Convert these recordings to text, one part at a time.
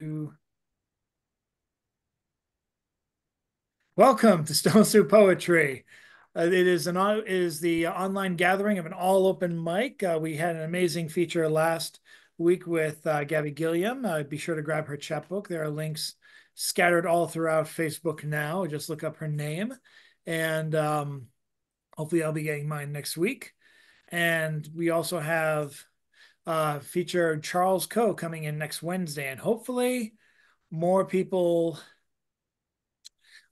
Welcome to Stone Soup Poetry. It is the online gathering of an all open mic. We had an amazing feature last week with Gabby Gilliam. Be sure to grab her chapbook. There are links scattered all throughout Facebook now. Just look up her name, and hopefully I'll be getting mine next week. And we also have feature Charles Coe coming in next Wednesday, and hopefully more people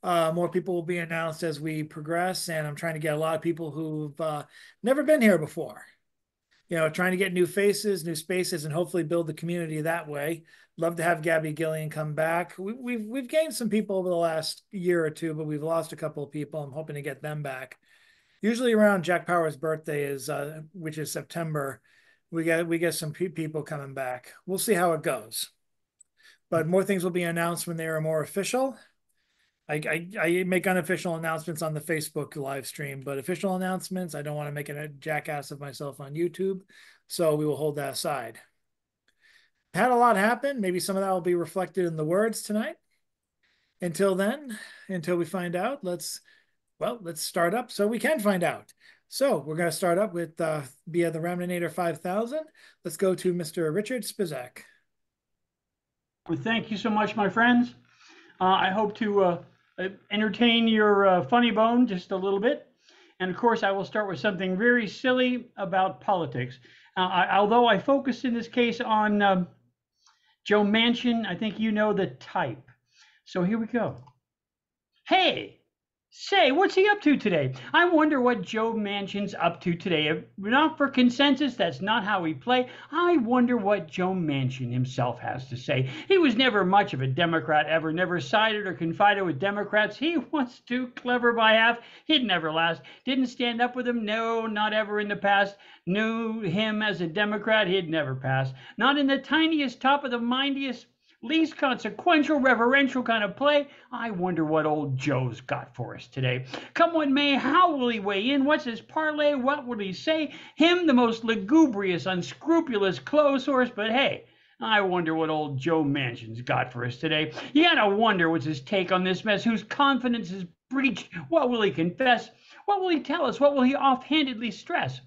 more people will be announced as we progress, and I'm trying to get a lot of people who've never been here before. Trying to get new faces, new spaces, and hopefully build the community that way. Love to have Gabby Gillian come back. We've gained some people over the last year or two, but we've lost a couple of people. I'm hoping to get them back. Usually around Jack Power's birthday which is September, we get some people coming back. We'll see how it goes, but more things will be announced when they are more official. I make unofficial announcements on the Facebook live stream, but official announcements, I don't want to make a jackass of myself on YouTube. So we will hold that aside. Had a lot happen. Maybe some of that will be reflected in the words tonight. Until then, until we find out, let's start up so we can find out. So we're going to start up with via the Raminator 5000. Let's go to Mr. Richard Spizak. Well, thank you so much, my friends. I hope to entertain your funny bone just a little bit. And of course, I will start with something very silly about politics. Although I focused in this case on Joe Manchin, I think you know the type. So here we go. Hey, say, what's he up to today? I wonder what Joe Manchin's up to today. If not for consensus, that's not how we play. I wonder what Joe Manchin himself has to say. He was never much of a Democrat ever, never sided or confided with Democrats. He was too clever by half. He'd never last. Didn't stand up with them. No, not ever in the past. Knew him as a Democrat. He'd never pass. Not in the tiniest, top of the mindiest, least consequential, reverential kind of play. I wonder what old Joe's got for us today. Come what may, how will he weigh in? What's his parlay? What will he say? Him, the most lugubrious, unscrupulous clothes horse, but hey, I wonder what old Joe Manchin's got for us today. You gotta wonder what's his take on this mess, whose confidence is breached. What will he confess? What will he tell us? What will he offhandedly stress?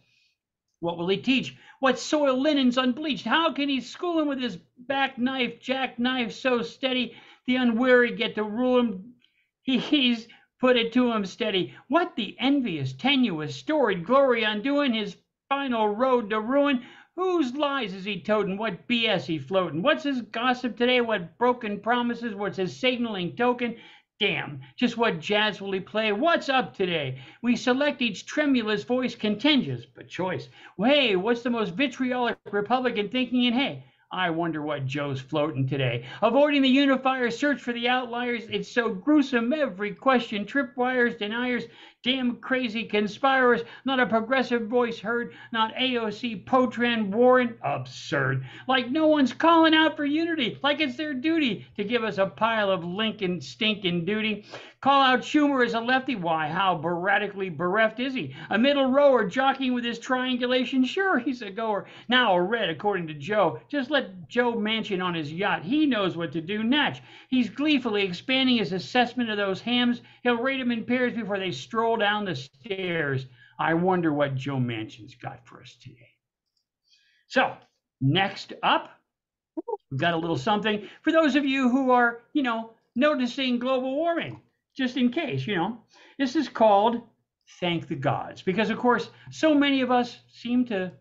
What will he teach? What soil linen's unbleached? How can he school him with his jackknife so steady the unwary get to rule him? He's put it to him steady. What the envious, tenuous, storied glory undoing, his final road to ruin? Whose lies is he toting? What BS he floating? What's his gossip today? What broken promises? What's his signaling token? Damn, just what jazz will he play? What's up today? We select each tremulous voice contentious, but choice. Well, hey, what's the most vitriolic Republican thinking? And hey, I wonder what Joe's floating today. Avoiding the unifier, search for the outliers. It's so gruesome. Every question, tripwires, deniers, damn crazy conspirers. Not a progressive voice heard. Not AOC, Potran, Warren. Absurd. Like no one's calling out for unity. Like it's their duty to give us a pile of Lincoln stinking duty. Call out Schumer as a lefty. Why, how beradically bereft is he? A middle rower jockeying with his triangulation. Sure, he's a goer. Now a red, according to Joe. Just let Joe Manchin on his yacht. He knows what to do. Natch. He's gleefully expanding his assessment of those hams. He'll rate them in pairs before they stroll down the stairs. I wonder what Joe Manchin's got for us today. So, next up, we've got a little something for those of you who are, noticing global warming. Just in case, this is called Thank the Gods, because of course, so many of us seem to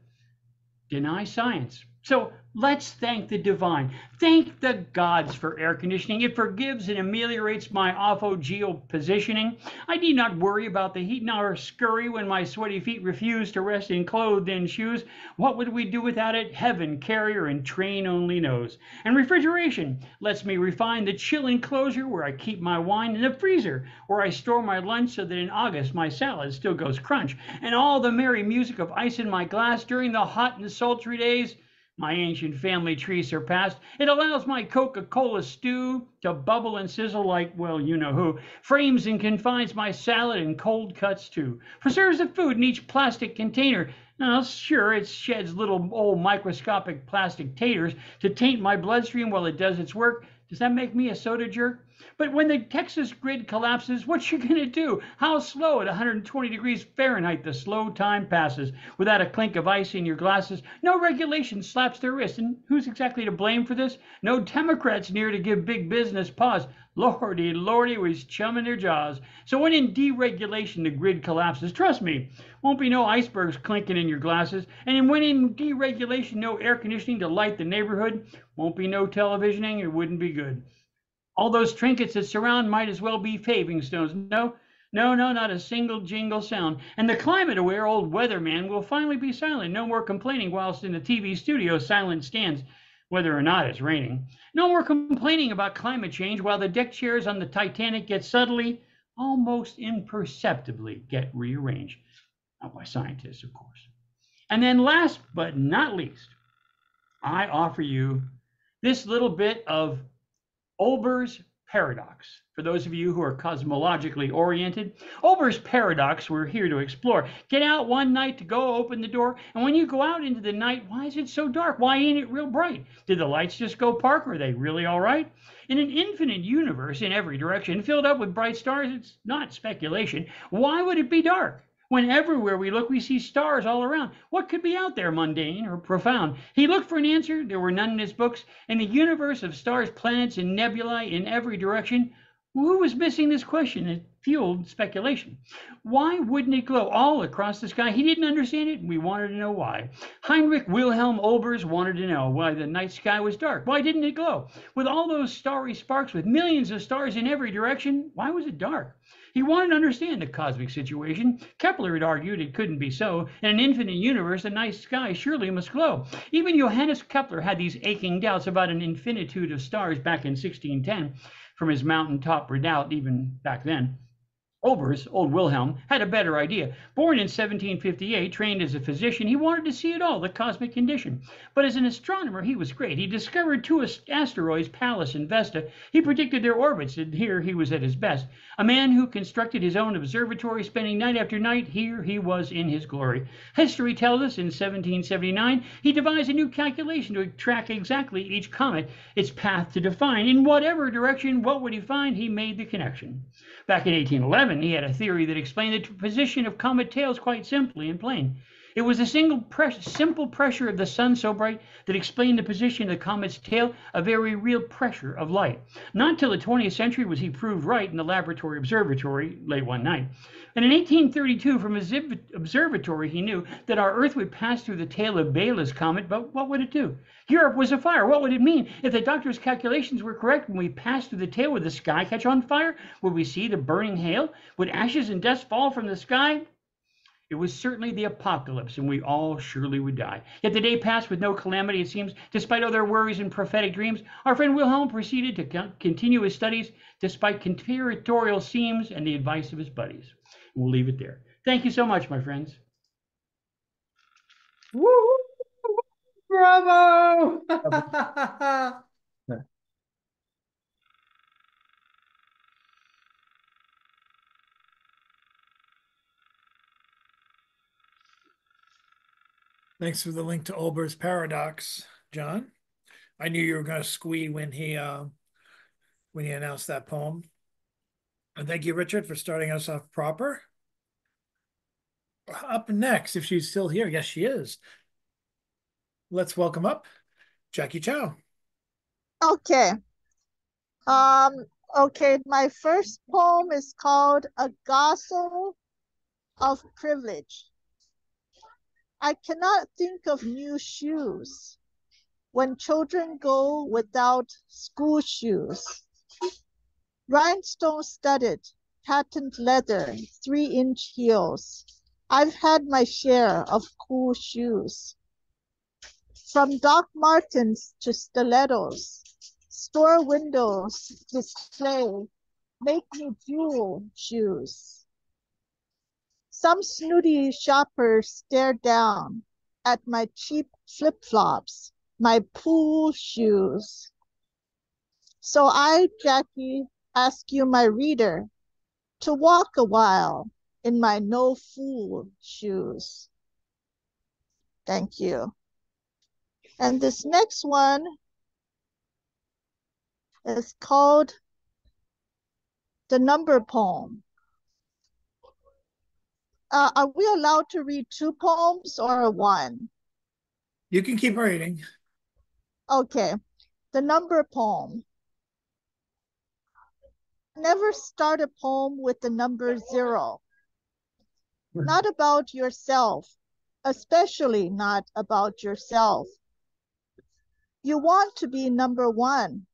deny science. So let's thank the divine. Thank the gods for air conditioning. It forgives and ameliorates my awful geo-positioning. I need not worry about the heat nor scurry when my sweaty feet refuse to rest in clothed-in shoes. What would we do without it? Heaven, carrier, and train only knows. And refrigeration lets me refine the chill enclosure where I keep my wine, and the freezer where I store my lunch so that in August my salad still goes crunch. And all the merry music of ice in my glass during the hot and sultry days my ancient family tree surpassed. It allows my Coca-Cola stew to bubble and sizzle like, well, you know who, frames and confines my salad and cold cuts too, preserves the food in each plastic container. Now, sure, it sheds little old microscopic plastic taters to taint my bloodstream while it does its work. Does that make me a soda jerk? But when the Texas grid collapses, what you gonna do? How slow at 120 degrees Fahrenheit the slow time passes without a clink of ice in your glasses? No regulation slaps their wrist. And who's exactly to blame for this? No Democrats near to give big business pause. Lordy, lordy, was chumming their jaws. So when in deregulation the grid collapses, trust me, won't be no icebergs clinking in your glasses. And when in deregulation, no air conditioning to light the neighborhood, won't be no televisioning. It wouldn't be good. All those trinkets that surround might as well be paving stones. No, no, no, not a single jingle sound. And the climate aware old weatherman will finally be silent. No more complaining whilst in the TV studio silent stands, whether or not it's raining. No more complaining about climate change while the deck chairs on the Titanic get subtly, almost imperceptibly, get rearranged. Not by scientists, of course. And then last but not least, I offer you this little bit of Olber's paradox. For those of you who are cosmologically oriented, Olber's paradox we're here to explore. Get out one night to go open the door, and when you go out into the night, why is it so dark? Why ain't it real bright? Did the lights just go park? Are they really all right? In an infinite universe in every direction, filled up with bright stars, it's not speculation. Why would it be dark? When everywhere we look, we see stars all around. What could be out there, mundane or profound? He looked for an answer. There were none in his books. In the universe of stars, planets, and nebulae in every direction, who was missing this question? It fueled speculation. Why wouldn't it glow all across the sky? He didn't understand it, and we wanted to know why. Heinrich Wilhelm Olbers wanted to know why the night sky was dark. Why didn't it glow? With all those starry sparks, with millions of stars in every direction, why was it dark? He wanted to understand the cosmic situation. Kepler had argued it couldn't be so. In an infinite universe, the night sky surely must glow. Even Johannes Kepler had these aching doubts about an infinitude of stars back in 1610 from his mountaintop redoubt, even back then. Olbers, old Wilhelm, had a better idea. Born in 1758, trained as a physician, he wanted to see it all, the cosmic condition. But as an astronomer, he was great. He discovered two asteroids, Pallas and Vesta. He predicted their orbits, and here he was at his best. A man who constructed his own observatory, spending night after night, here he was in his glory. History tells us in 1779, he devised a new calculation to track exactly each comet, its path to define. In whatever direction, what would he find? He made the connection. Back in 1811, he had a theory that explained the position of comet tails quite simply and plain. It was the simple pressure of the sun so bright that explained the position of the comet's tail, a very real pressure of light. Not till the 20th century was he proved right in the laboratory observatory late one night. And in 1832, from his observatory, he knew that our Earth would pass through the tail of Biela's comet, but what would it do? Europe was afire. What would it mean? If the doctor's calculations were correct, when we passed through the tail, would the sky catch on fire? Would we see the burning hail? Would ashes and dust fall from the sky? It was certainly the apocalypse, and we all surely would die. Yet the day passed with no calamity, it seems. Despite all their worries and prophetic dreams, our friend Wilhelm proceeded to continue his studies, despite conspiratorial seams and the advice of his buddies. We'll leave it there. Thank you so much, my friends. Woo! Bravo! Thanks for the link to Olber's paradox, John. I knew you were going to squeal when he announced that poem. And thank you, Richard, for starting us off proper. Up next, if she's still here, yes, she is. Let's welcome up Jackie Chow. Okay. Okay, my first poem is called A Gospel of Privilege. I cannot think of new shoes when children go without school shoes. Rhinestone studded, patent leather, 3-inch heels. I've had my share of cool shoes. From Doc Martens to stilettos, store windows display make me jewel shoes. Some snooty shoppers stare down at my cheap flip-flops, my pool shoes. So I, Jackie, ask you, my reader, to walk a while in my no fool shoes. Thank you. And this next one is called The Number Poem. Are we allowed to read two poems or one? You can keep reading. Okay, The Number Poem. Never start a poem with the number 0. Not about yourself, especially not about yourself. You want to be number 1,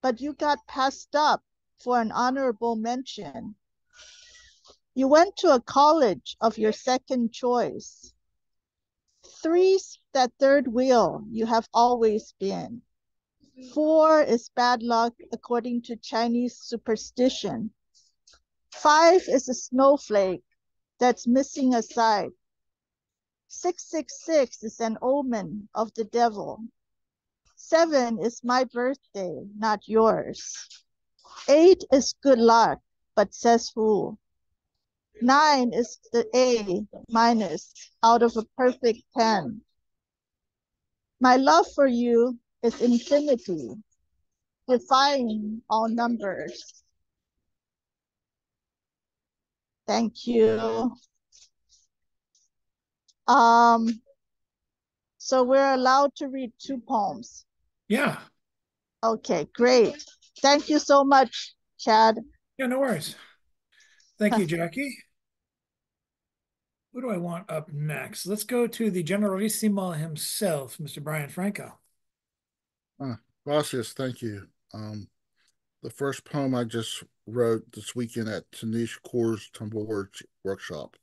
but you got passed up for an honorable mention. You went to a college of your second choice. Three's that third wheel you have always been. 4 is bad luck according to Chinese superstition. 5 is a snowflake that's missing a side. 666 is an omen of the devil. 7 is my birthday, not yours. 8 is good luck, but says who? 9 is the A minus out of a perfect 10. My love for you is infinity, defying all numbers. Thank you. Um, so we're allowed to read two poems. Yeah. Okay, great. Thank you so much, Chad. Yeah, no worries. Thank you, Jackie. Who do I want up next? Let's go to the Generalissimo himself, Mr. Brian Franco. Gracias, thank you. The first poem I just wrote this weekend at Tanish Kaur's Tumble Workshop.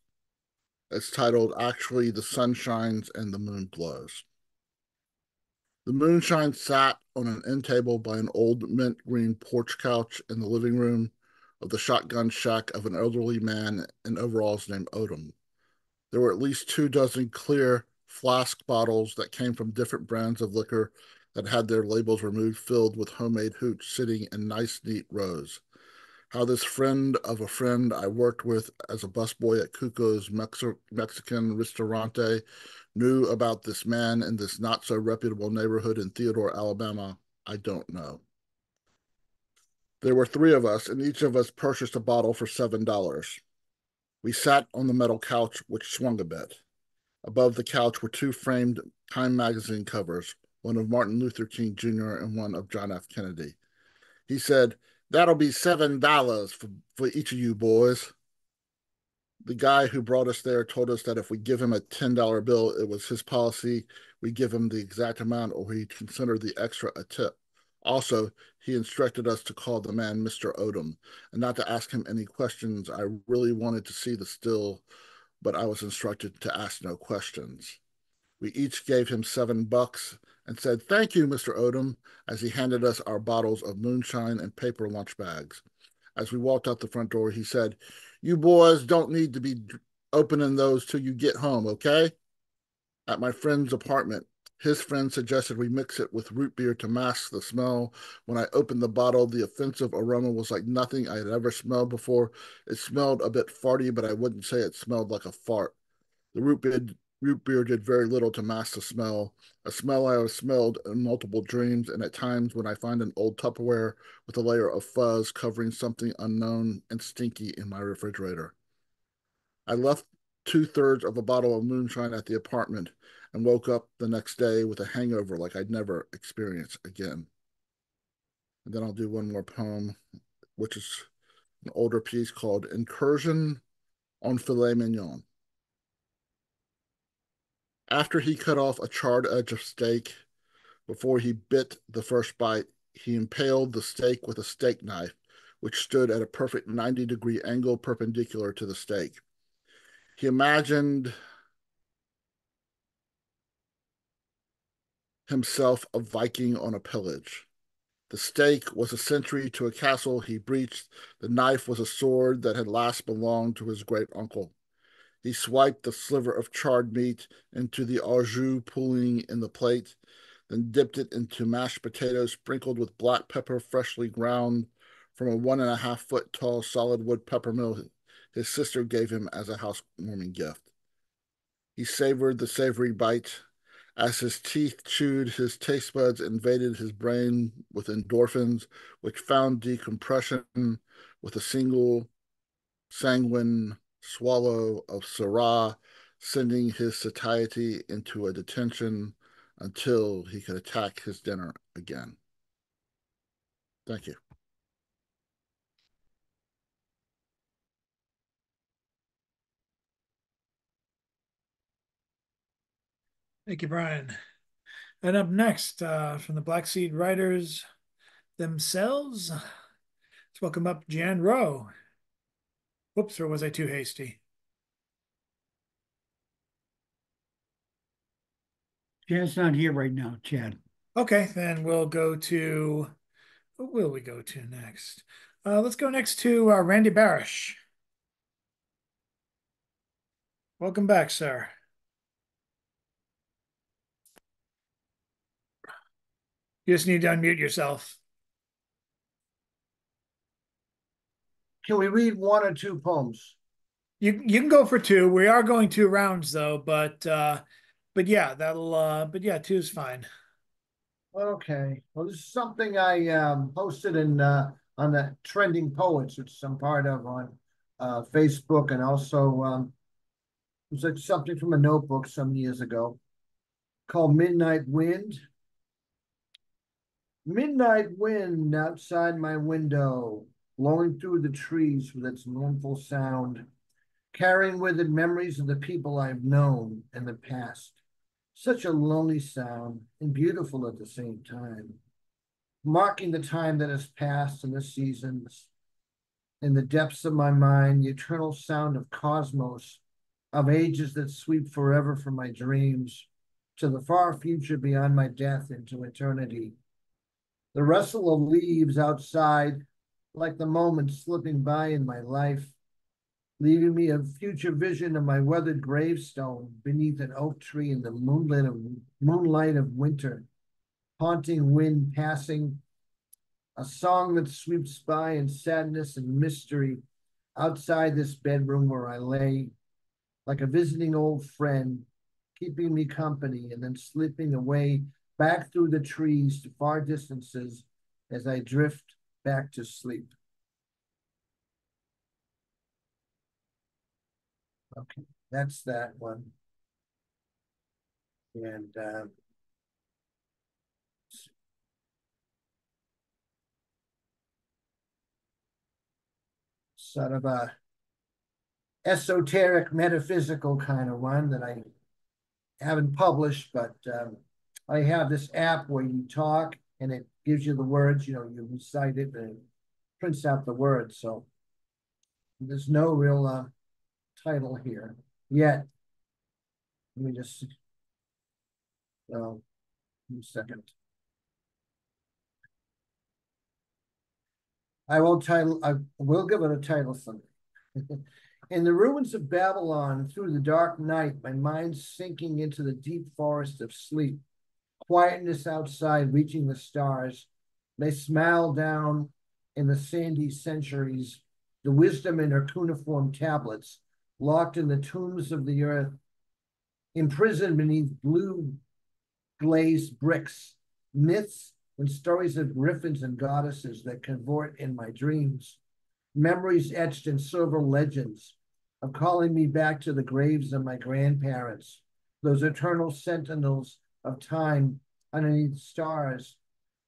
It's titled, Actually, the Sun Shines and the Moon Glows. The moonshine sat on an end table by an old mint green porch couch in the living room of the shotgun shack of an elderly man in overalls named Odom. There were at least 24 clear flask bottles that came from different brands of liquor that had their labels removed, filled with homemade hooch sitting in nice, neat rows. How this friend of a friend I worked with as a busboy at Cuco's Mexican Restaurante knew about this man in this not-so-reputable neighborhood in Theodore, Alabama, I don't know. There were 3 of us, and each of us purchased a bottle for $7. We sat on the metal couch, which swung a bit. Above the couch were 2 framed Time magazine covers, one of Martin Luther King Jr. and one of John F. Kennedy. He said, "That'll be $7 for each of you boys." The guy who brought us there told us that if we give him a $10 bill, it was his policy. We give him the exact amount or he'd consider the extra a tip. Also, he instructed us to call the man Mr. Odom and not to ask him any questions. I really wanted to see the still, but I was instructed to ask no questions. We each gave him $7 and said, "Thank you, Mr. Odom," as he handed us our bottles of moonshine and paper lunch bags. As we walked out the front door, he said, "You boys don't need to be opening those till you get home, okay?" At my friend's apartment, his friend suggested we mix it with root beer to mask the smell. When I opened the bottle, the offensive aroma was like nothing I had ever smelled before. It smelled a bit farty, but I wouldn't say it smelled like a fart. The root beer did very little to mask the smell, a smell I have smelled in multiple dreams and at times when I find an old Tupperware with a layer of fuzz covering something unknown and stinky in my refrigerator. I left 2/3 of a bottle of moonshine at the apartment and woke up the next day with a hangover like I'd never experience again. And then I'll do one more poem, which is an older piece called Incursion on Filet Mignon. After he cut off a charred edge of steak, before he bit the first bite, he impaled the steak with a steak knife, which stood at a perfect 90-degree angle perpendicular to the steak. He imagined himself a Viking on a pillage. The steak was a sentry to a castle he breached. The knife was a sword that had last belonged to his great uncle. He swiped the sliver of charred meat into the au jus pooling in the plate. then dipped it into mashed potatoes sprinkled with black pepper freshly ground from a 1.5 foot tall solid wood pepper mill his sister gave him as a housewarming gift. He savored the savory bite. As his teeth chewed, his taste buds invaded his brain with endorphins, which found decompression with a single sanguine swallow of Syrah, sending his satiety into a detention until he could attack his dinner again. Thank you. Thank you, Brian. And up next, from the Black Seed writers themselves, let's welcome up Jan Rowe. Whoops, or was I too hasty? Chad's not here right now, Chad. Okay, then we'll go to, what will we go to next? Let's go next to Randy Barish. Welcome back, sir. You just need to unmute yourself. Can we read one or two poems? You can go for two. We are going 2 rounds though, but yeah, two is fine. Okay. Well, this is something I posted in on the Trending Poets, which I'm part of on Facebook, and also it was like something from a notebook some years ago called Midnight Wind. Midnight wind outside my window, blowing through the trees with its mournful sound, carrying with it memories of the people I've known in the past. Such a lonely sound and beautiful at the same time, marking the time that has passed and the seasons. In the depths of my mind, the eternal sound of cosmos, of ages that sweep forever from my dreams to the far future beyond my death into eternity. The rustle of leaves outside, like the moments slipping by in my life, leaving me a future vision of my weathered gravestone beneath an oak tree in the moonlight of winter, haunting wind passing, a song that sweeps by in sadness and mystery outside this bedroom where I lay, like a visiting old friend, keeping me company and then slipping away back through the trees to far distances as I drift back to sleep. Okay, that's that one. And sort of a esoteric metaphysical kind of one that I haven't published, but I have this app where you talk and it gives you the words, you recite it and it prints out the words. So there's no real title here yet. Let me just, a second. I will give it a title someday. In the ruins of Babylon, through the dark night, my mind sinking into the deep forest of sleep, quietness outside reaching the stars, they smile down in the sandy centuries, the wisdom in her cuneiform tablets, locked in the tombs of the earth, imprisoned beneath blue glazed bricks, myths and stories of griffins and goddesses that cavort in my dreams, memories etched in silver legends of calling me back to the graves of my grandparents, those eternal sentinels of time underneath stars.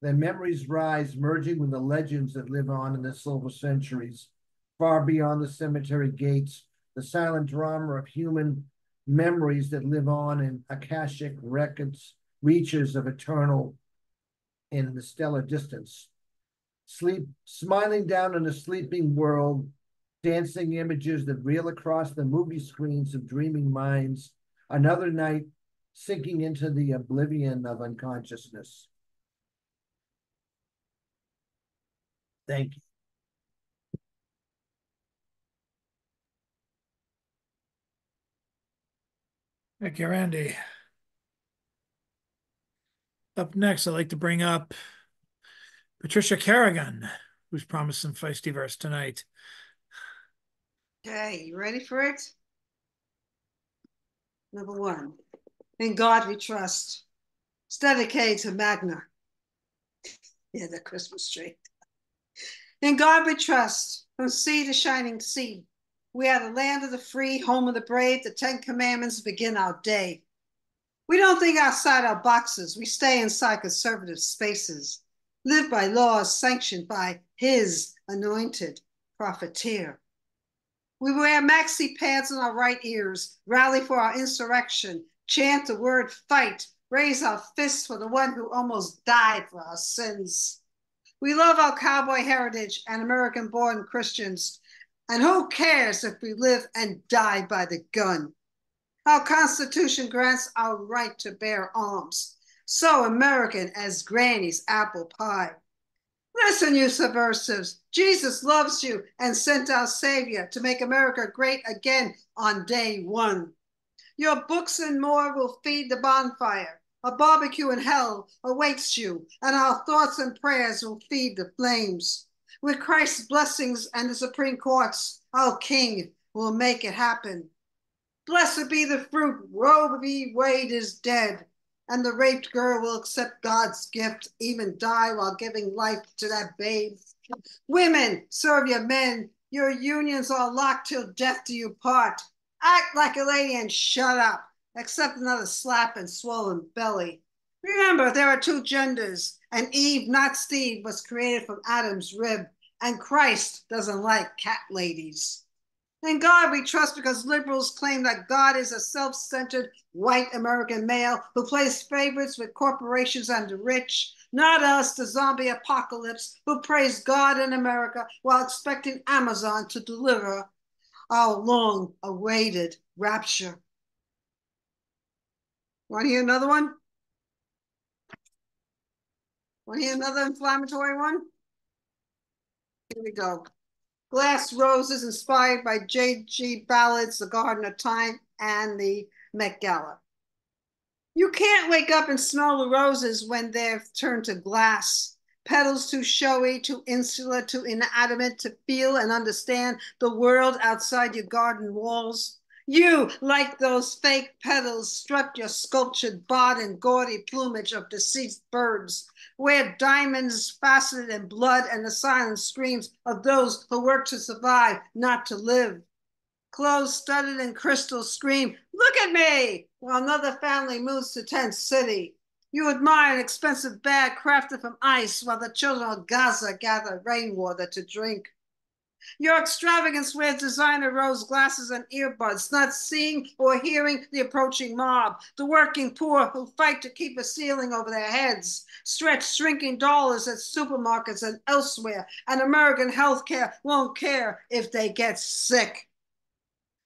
Their memories rise, merging with the legends that live on in the silver centuries, far beyond the cemetery gates, the silent drama of human memories that live on in Akashic records, reaches of eternal in the stellar distance. Sleep, smiling down on a sleeping world, dancing images that reel across the movie screens of dreaming minds, another night sinking into the oblivion of unconsciousness. Thank you. Thank you, Randy. Up next, I'd like to bring up Patricia Kerrigan, who's promised some feisty verse tonight. Okay, you ready for it? Number one, in God we trust. It's dedicated to Magna. Yeah, the Christmas tree. In God we trust, from sea to shining sea. We are the land of the free, home of the brave. The 10 Commandments begin our day. We don't think outside our boxes. We stay inside conservative spaces. Live by laws sanctioned by his anointed profiteer. We wear maxi pads on our right ears, rally for our insurrection, chant the word fight, raise our fists for the one who almost died for our sins. We love our cowboy heritage and American-born Christians. And who cares if we live and die by the gun? Our Constitution grants our right to bear arms, so American as Granny's apple pie. Listen, you subversives, Jesus loves you and sent our Savior to make America great again on day one. Your books and more will feed the bonfire. A barbecue in hell awaits you, and our thoughts and prayers will feed the flames. With Christ's blessings and the Supreme Courts, our King will make it happen. Blessed be the fruit, Roe v. Wade is dead, and the raped girl will accept God's gift, even die while giving life to that babe. Women, serve your men. Your unions are locked till death do you part. Act like a lady and shut up. Accept another slap and swollen belly. Remember, there are two genders, and Eve, not Steve, was created from Adam's rib, and Christ doesn't like cat ladies. In God we trust because liberals claim that God is a self-centered white American male who plays favorites with corporations and the rich. Not us, the zombie apocalypse, who praise God in America while expecting Amazon to deliver our long-awaited rapture. Want to hear another one? Want to hear another inflammatory one? Here we go. Glass Roses, inspired by J.G. Ballard's The Garden of Time and the Met Gala. You can't wake up and smell the roses when they've turned to glass. Petals too showy, too insular, too inanimate to feel and understand the world outside your garden walls. You, like those fake petals, strut your sculptured bod in gaudy plumage of deceased birds. Wear diamonds faceted in blood and the silent screams of those who work to survive, not to live. Clothes studded in crystals scream, "Look at me!" while another family moves to Tent City. You admire an expensive bag crafted from ice while the children of Gaza gather rainwater to drink. Your extravagance wears designer rose glasses and earbuds, not seeing or hearing the approaching mob, the working poor who fight to keep a ceiling over their heads, stretch shrinking dollars at supermarkets and elsewhere, and American healthcare won't care if they get sick.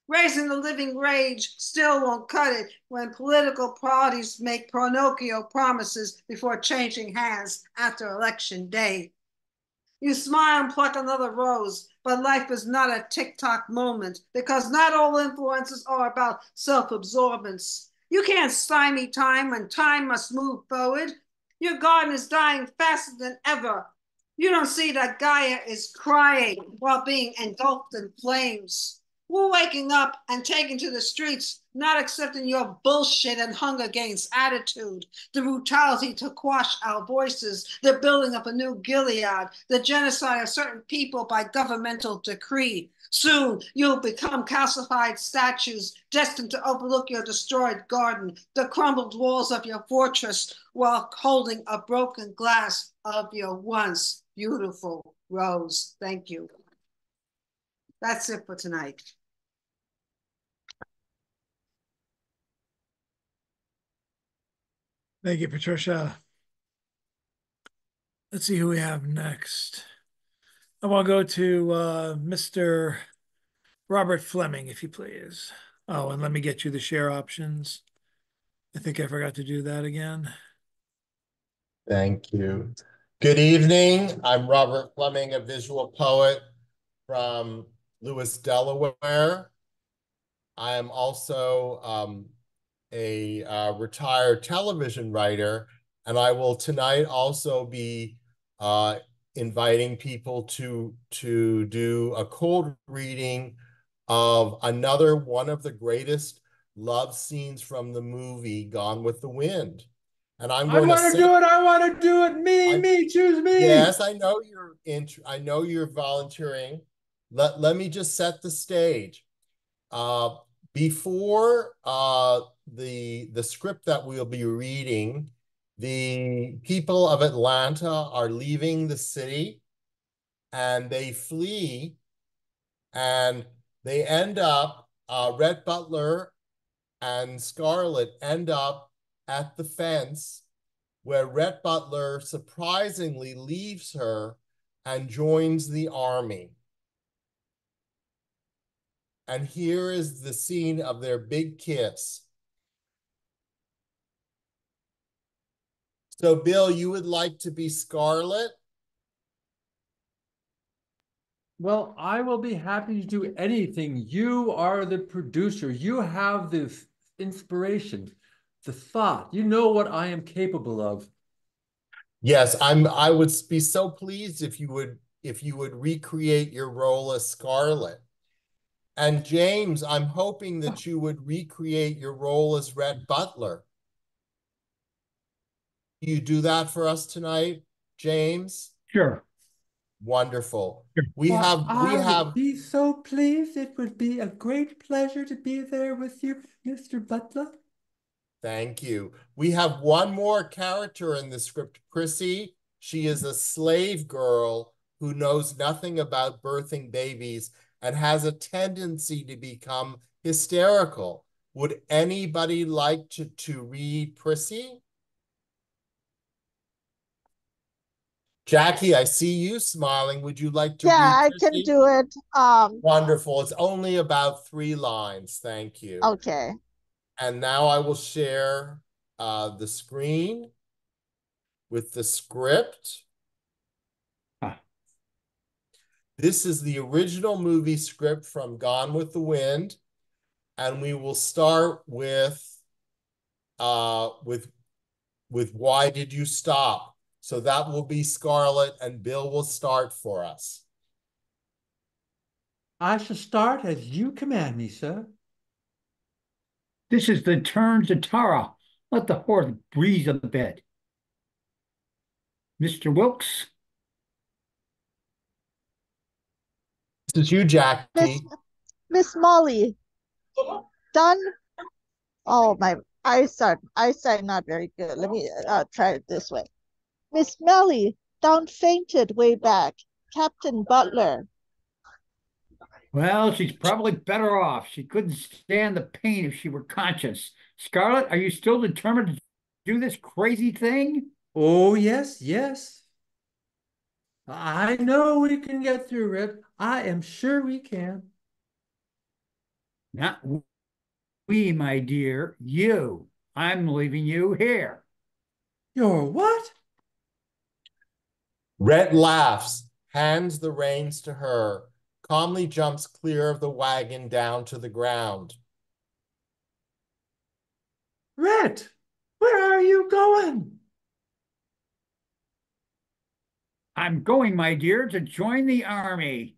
Raising the living rage still won't cut it when political parties make Pinocchio promises before changing hands after Election Day. You smile and pluck another rose, but life is not a tick-tock moment because not all influences are about self-absorbance. You can't stymie time when time must move forward. Your garden is dying faster than ever. You don't see that Gaia is crying while being engulfed in flames. We're waking up and taking to the streets, not accepting your bullshit and Hunger Games attitude, the brutality to quash our voices, the building of a new Gilead, the genocide of certain people by governmental decree. Soon you'll become calcified statues destined to overlook your destroyed garden, the crumbled walls of your fortress, while holding a broken glass of your once beautiful rose. Thank you. That's it for tonight. Thank you, Patricia. Let's see who we have next. I want to go to Mr. Robert Fleming, if you please. Oh, and let me get you the share options. I think I forgot to do that again. Thank you. Good evening. I'm Robert Fleming, a visual poet from Lewis, Delaware. I am also a retired television writer And I will tonight also be inviting people to do a cold reading of another one of the greatest love scenes from the movie Gone with the Wind. And I'm I going to want to say, do it. I want to do it. I'm, Me, choose me. yes, I know you're volunteering. Let me just set the stage. Uh, before the script that we'll be reading, the people of Atlanta are leaving the city and they flee and they end up, Rhett Butler and Scarlett end up at the fence where Rhett Butler surprisingly leaves her and joins the army. And here is the scene of their big kiss. So, Bill, you would like to be Scarlett? Well, I will be happy to do anything. You are the producer. You have the inspiration, the thought. You know what I am capable of. Yes, I would be so pleased if you would recreate your role as Scarlett. And James, I'm hoping that you would recreate your role as Rhett Butler. You do that for us tonight, James? Sure. Wonderful. Sure. We I would have be so pleased. It would be a great pleasure to be there with you, Mr. Butler. Thank you. We have one more character in the script, Chrissy. She is a slave girl who knows nothing about birthing babies and has a tendency to become hysterical. Would anybody like to read Prissy? Jackie, I see you smiling. Would you like to Yeah, read I can Prissy? do it. Wonderful. It's only about 3 lines. Thank you. Okay. And now I will share the screen with the script. Ah, This is the original movie script from Gone with the Wind, and we will start uh with with Why Did You Stop? So that will be Scarlett, and Bill will start for us. I shall start as you command me, sir. this is the turn to Tara. Let the horse breathe on the bed. Mr. Wilkes, This is you, Miss Jackie. Miss Molly, done. Oh, my eyesight not very good. Let me try it this way. Miss Melly, down fainted way back. Captain Butler. well, she's probably better off. She couldn't stand the pain if she were conscious. Scarlett, are you still determined to do this crazy thing? Oh, yes, yes. I know we can get through it. I am sure we can. Not we, my dear, you. I'm leaving you here. You're what? Rhett laughs, hands the reins to her, calmly jumps clear of the wagon down to the ground. Rhett, where are you going? I'm going, my dear, to join the army.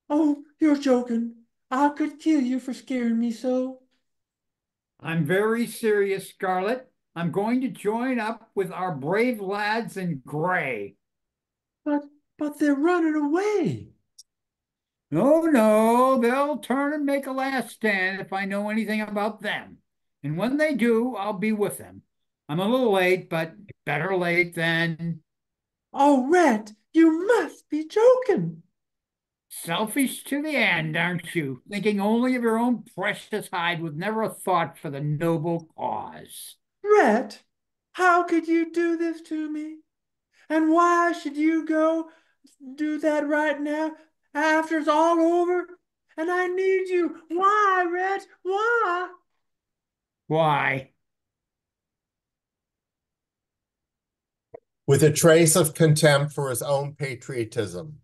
Oh, you're joking. I could kill you for scaring me so. I'm very serious, Scarlett. I'm going to join up with our brave lads in gray. But but they're running away. No, no, they'll turn and make a last stand if I know anything about them. And when they do, I'll be with them. I'm a little late, but better late than Oh, Rhett, you must be joking. selfish to the end, aren't you? Thinking only of your own precious hide with never a thought for the noble cause. Rhett, how could you do this to me? And why should you go do that right now after it's all over? And I need you. Why, Rhett? Why? Why? With a trace of contempt for his own patriotism.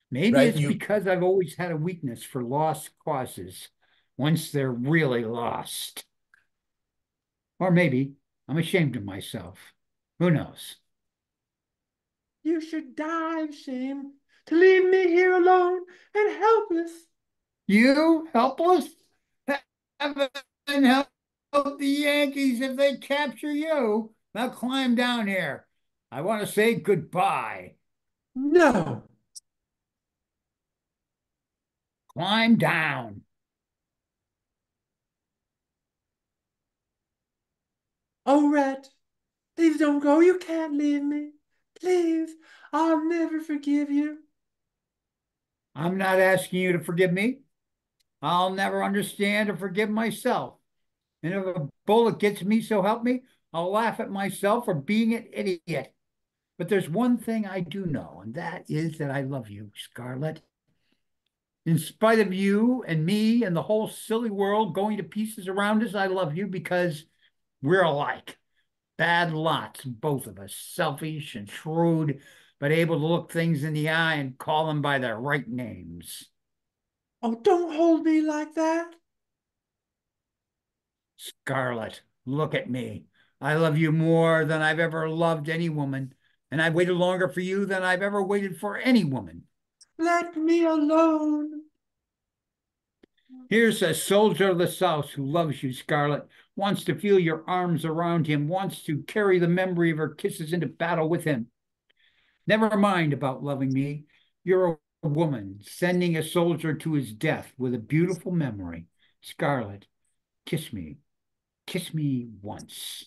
Maybe Right? it's because I've always had a weakness for lost causes once they're really lost. Or maybe I'm ashamed of myself. Who knows? You should die of shame to leave me here alone and helpless. You helpless? Heaven help the Yankees if they capture you. Now climb down here. I want to say goodbye. No. Climb down. Oh, Rat, please don't go. You can't leave me. Please, I'll never forgive you. I'm not asking you to forgive me. I'll never understand or forgive myself. And if a bullet gets me, so help me, I'll laugh at myself for being an idiot. But there's one thing I do know, and that is that I love you, Scarlet. In spite of you and me and the whole silly world going to pieces around us, I love you because we're alike. Bad lots, both of us, selfish and shrewd, but able to look things in the eye and call them by their right names. Oh, don't hold me like that. Scarlet, look at me. I love you more than I've ever loved any woman, and I've waited longer for you than I've ever waited for any woman. Let me alone. Here's a soldier of the South who loves you, Scarlet, wants to feel your arms around him, wants to carry the memory of her kisses into battle with him. Never mind about loving me. You're a woman sending a soldier to his death with a beautiful memory. Scarlet, kiss me. Kiss me once.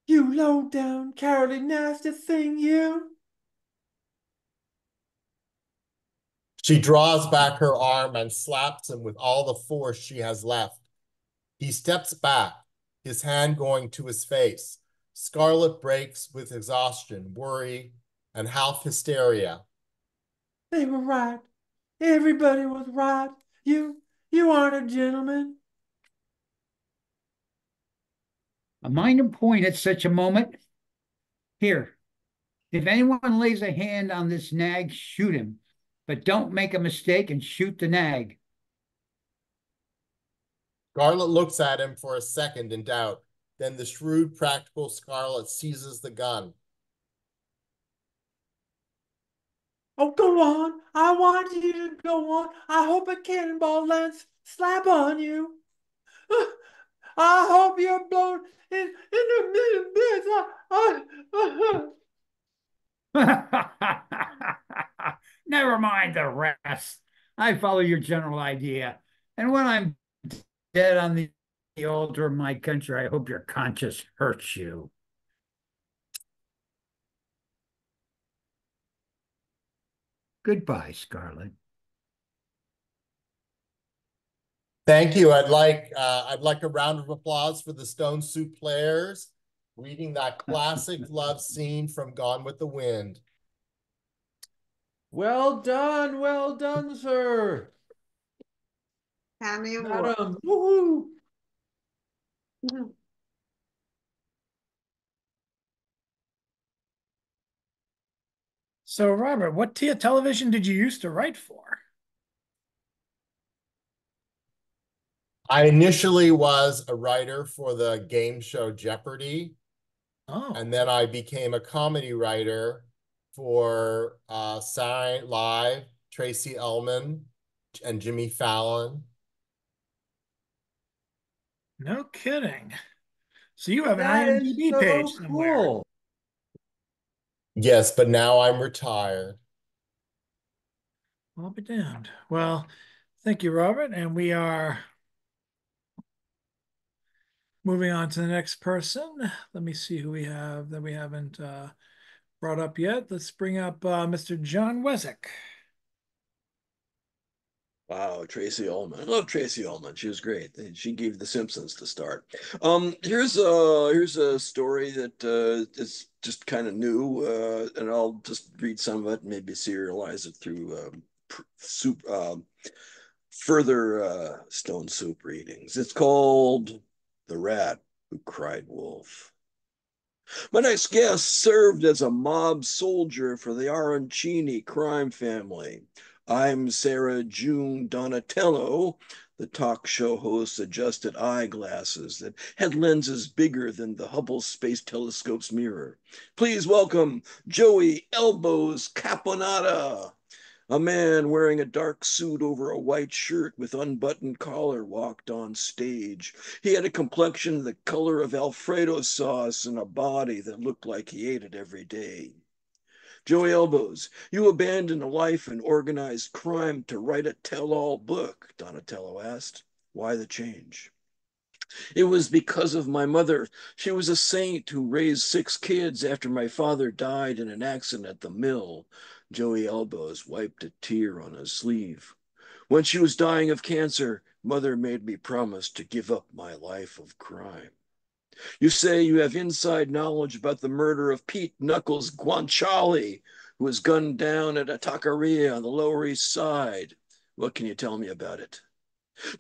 You low down, cowardly, nasty thing, you. She draws back her arm and slaps him with all the force she has left. He steps back, his hand going to his face. Scarlet breaks with exhaustion, worry, and half hysteria. They were right. Everybody was right. You aren't a gentleman. A minor point at such a moment. Here, if anyone lays a hand on this nag, shoot him. But don't make a mistake and shoot the nag. Scarlet looks at him for a second in doubt. Then the shrewd, practical Scarlet seizes the gun. Oh, go on. I want you to go on. I hope a cannonball lands slap on you. I hope you're blown in a million bits. Never mind the rest. I follow your general idea. And when I'm dead on the altar of my country, I hope your conscience hurts you. Goodbye, Scarlet. Thank you. I'd like a round of applause for the Stone Soup players reading that classic love scene from Gone with the Wind. Well done, sir. Academy Award. Madam, woohoo. So, Robert, what television did you used to write for? I initially was a writer for the game show Jeopardy! Oh, And then I became a comedy writer for Saturday Night Live, Tracy Ullman, and Jimmy Fallon. no kidding. So you have an That is IMDb page so somewhere. cool. Yes, but now I'm retired. I'll be damned. Well, thank you, Robert. And we are moving on to the next person. Let me see who we have that we haven't brought up yet. Let's bring up Mr. Jon Wesick. Wow, Tracy Ullman. I love Tracy Ullman. She was great. She gave The Simpsons to start. Here's a story that is just kind of new, and I'll just read some of it and maybe serialize it through further Stone Soup readings. It's called "The Rat Who Cried Wolf." My next guest served as a mob soldier for the Arancini crime family. I'm Sarah June Donatello, The talk show host adjusted eyeglasses that had lenses bigger than the Hubble Space Telescope's mirror. Please welcome Joey Elbows Caponata. A man wearing a dark suit over a white shirt with unbuttoned collar walked on stage. He had a complexion the color of Alfredo sauce and a body that looked like he ate it every day. Joey Elbows, you abandoned a life in organized crime to write a tell-all book, Donatello asked. Why the change? It was because of my mother. She was a saint who raised 6 kids after my father died in an accident at the mill. Joey Elbows wiped a tear on his sleeve. When she was dying of cancer, mother made me promise to give up my life of crime. You say you have inside knowledge about the murder of Pete Knuckles Guanciale, who was gunned down at a taqueria on the Lower East Side. What can you tell me about it?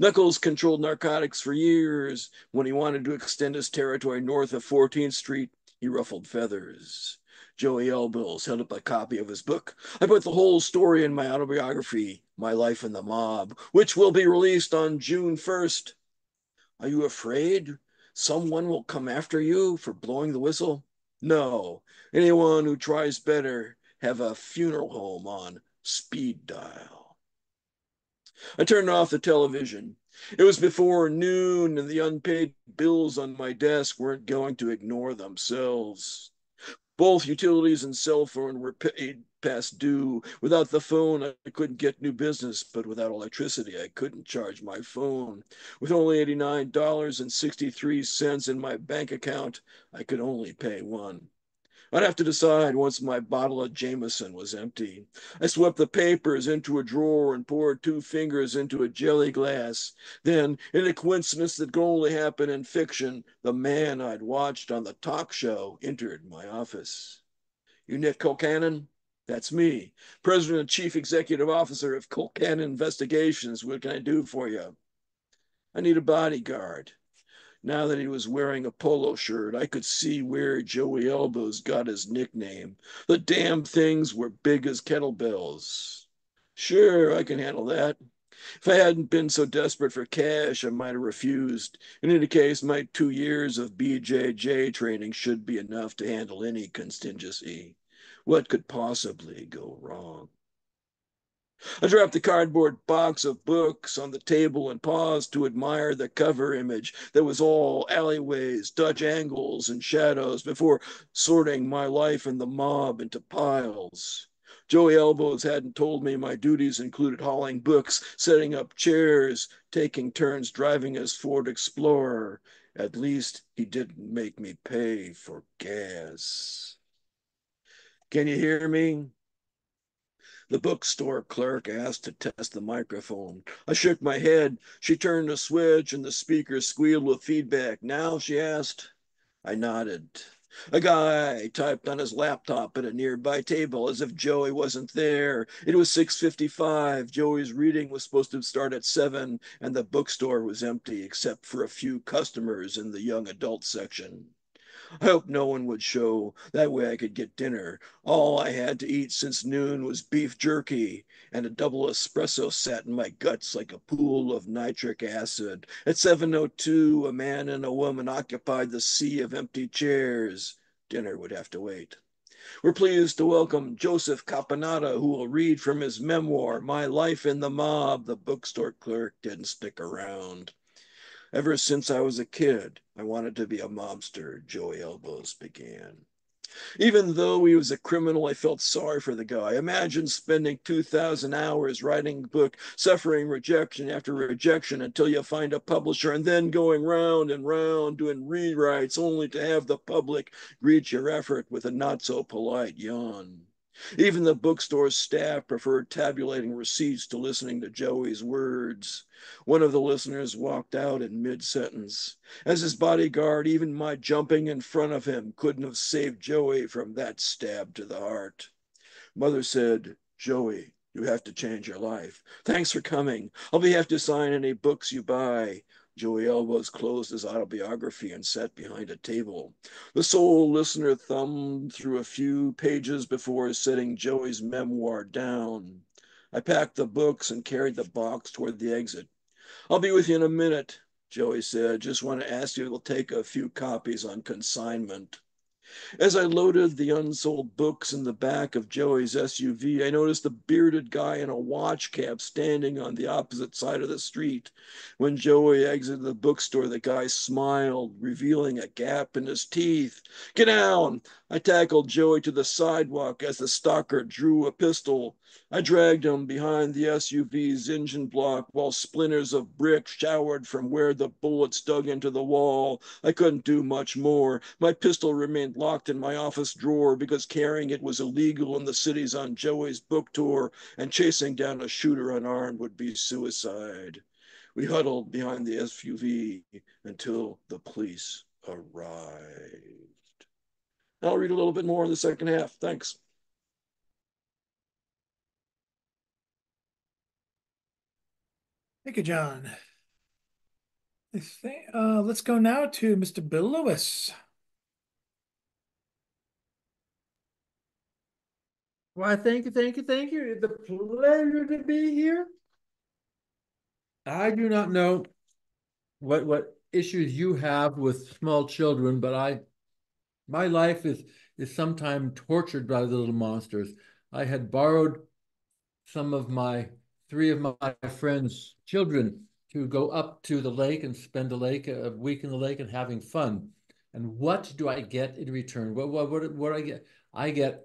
Knuckles controlled narcotics for years. When he wanted to extend his territory north of 14th Street, he ruffled feathers. Joey Elbows held up a copy of his book. I put the whole story in my autobiography, My Life in the Mob, which will be released on June 1st. Are you afraid someone will come after you for blowing the whistle? No. Anyone who tries better have a funeral home on speed dial. I turned off the television. It was before noon, and the unpaid bills on my desk weren't going to ignore themselves. Both utilities and cell phone were paid past due. Without the phone, I couldn't get new business, but without electricity, I couldn't charge my phone. With only $89.63 in my bank account, I could only pay one. I'd have to decide once my bottle of Jameson was empty. I swept the papers into a drawer and poured 2 fingers into a jelly glass. Then, in a coincidence that could only happen in fiction, the man I'd watched on the talk show entered my office. You Nick Colcannon? That's me, President and Chief Executive Officer of Colcannon Investigations. What can I do for you? I need a bodyguard. Now that he was wearing a polo shirt, I could see where Joey Elbows got his nickname. The damn things were big as kettlebells. Sure, I can handle that. If I hadn't been so desperate for cash, I might have refused. In any case, my 2 years of BJJ training should be enough to handle any contingency. What could possibly go wrong? I dropped the cardboard box of books on the table and paused to admire the cover image that was all alleyways, Dutch angles, and shadows before sorting My Life in the Mob into piles. Joey Elbows hadn't told me my duties included hauling books, setting up chairs, taking turns driving his Ford Explorer. At least he didn't make me pay for gas. Can you hear me? The bookstore clerk asked to test the microphone. I shook my head. She turned the switch and the speaker squealed with feedback. Now, she asked. I nodded. A guy typed on his laptop at a nearby table as if Joey wasn't there. It was 6:55. Joey's reading was supposed to start at 7, and the bookstore was empty except for a few customers in the young adult section. I hoped no one would show. That way I could get dinner. All I had to eat since noon was beef jerky, and a double espresso sat in my guts like a pool of nitric acid. At 7:02, a man and a woman occupied the sea of empty chairs. Dinner would have to wait. We're pleased to welcome Joseph Caponata, who will read from his memoir, My Life in the Mob. The bookstore clerk didn't stick around. Ever since I was a kid, I wanted to be a mobster, Joey Elbows began. Even though he was a criminal, I felt sorry for the guy. Imagine spending 2,000 hours writing a book, suffering rejection after rejection until you find a publisher, and then going round and round doing rewrites only to have the public greet your effort with a not so polite yawn. Even the bookstore's staff preferred tabulating receipts to listening to Joey's words. One of the listeners walked out in mid-sentence. As his bodyguard, even my jumping in front of him couldn't have saved Joey from that stab to the heart. Mother said, Joey, you have to change your life. Thanks for coming. I'll be happy to sign any books you buy. Joey Elbows closed his autobiography and sat behind a table. The sole listener thumbed through a few pages before setting Joey's memoir down. I packed the books and carried the box toward the exit. I'll be with you in a minute, Joey said. Just want to ask you to take a few copies on consignment. As I loaded the unsold books in the back of Joey's SUV, I noticed a bearded guy in a watch cap standing on the opposite side of the street. When Joey exited the bookstore, the guy smiled, revealing a gap in his teeth. Get down! I tackled Joey to the sidewalk as the stalker drew a pistol. I dragged him behind the SUV's engine block while splinters of brick showered from where the bullets dug into the wall. I couldn't do much more. My pistol remained locked in my office drawer because carrying it was illegal in the cities on Joey's book tour, and chasing down a shooter unarmed would be suicide. We huddled behind the SUV until the police arrived. I'll read a little bit more in the second half. Thanks. Thank you, John. Let's go now to Mr. Bill Lewis. Why, thank you, thank you, thank you. It's a pleasure to be here. I do not know what issues you have with small children, but my life is sometimes tortured by little monsters. I had borrowed some of my three of my friends' children to go up to the lake and spend a week in the lake and having fun. And what do I get in return? What I get? I get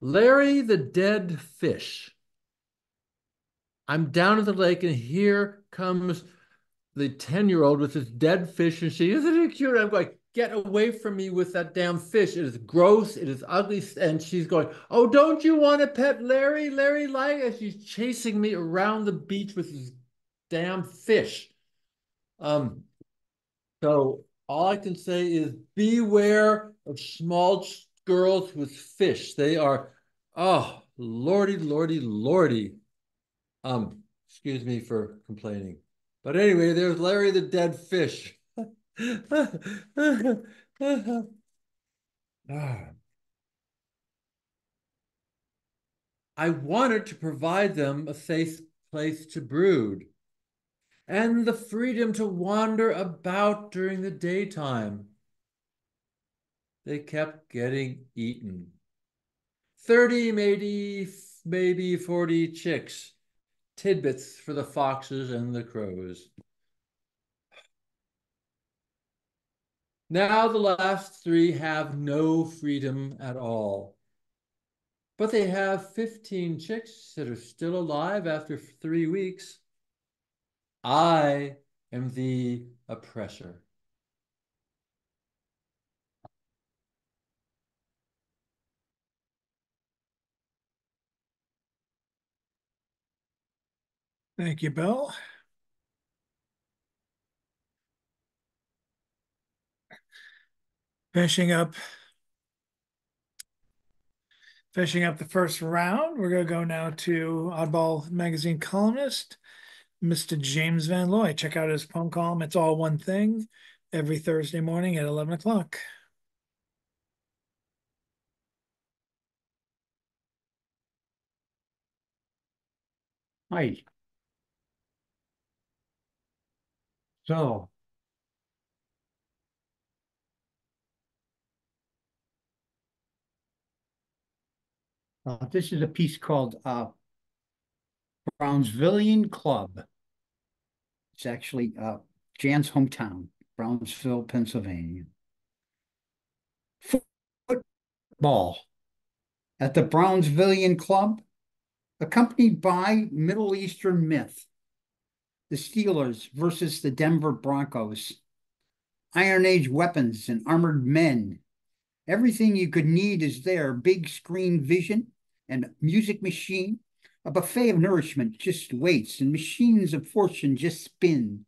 Larry the dead fish. I'm down at the lake, and here comes the 10-year-old with this dead fish, and she, isn't it cute? I'm going, get away from me with that damn fish. It is gross. It is ugly. And she's going, oh, don't you want to pet Larry? Larry, like, and she's chasing me around the beach with this damn fish. So all I can say is beware of small girls with fish. They are, oh, lordy, lordy, lordy. Excuse me for complaining. But anyway, there's Larry the dead fish. I wanted to provide them a safe place to brood and the freedom to wander about during the daytime. They kept getting eaten. 30, maybe 40 chicks, tidbits for the foxes and the crows. Now the last three have no freedom at all. But they have 15 chicks that are still alive after 3 weeks. I am the oppressor. Thank you, Bill. Finishing up the first round, we're going to go now to Oddball Magazine columnist, Mr. James Van Loy. Check out his poem column, It's All One Thing, every Thursday morning at 11 o'clock. Hi. So, this is a piece called Brownsvillian Club. It's actually Jan's hometown, Brownsville, Pennsylvania. Football at the Brownsvillian Club, accompanied by Middle Eastern myth. The Steelers versus the Denver Broncos. Iron Age weapons and armored men. Everything you could need is there. Big screen vision and music machine. A buffet of nourishment just waits, and machines of fortune just spin.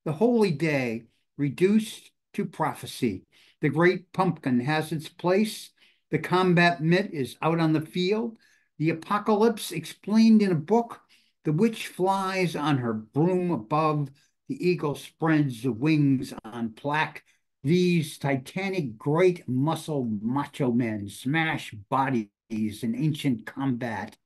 The holy day reduced to prophecy. The great pumpkin has its place. The combat mitt is out on the field. The apocalypse explained in a book. The witch flies on her broom above. The eagle spreads the wings on plaque. These titanic, great muscle macho men smash bodies in ancient combat.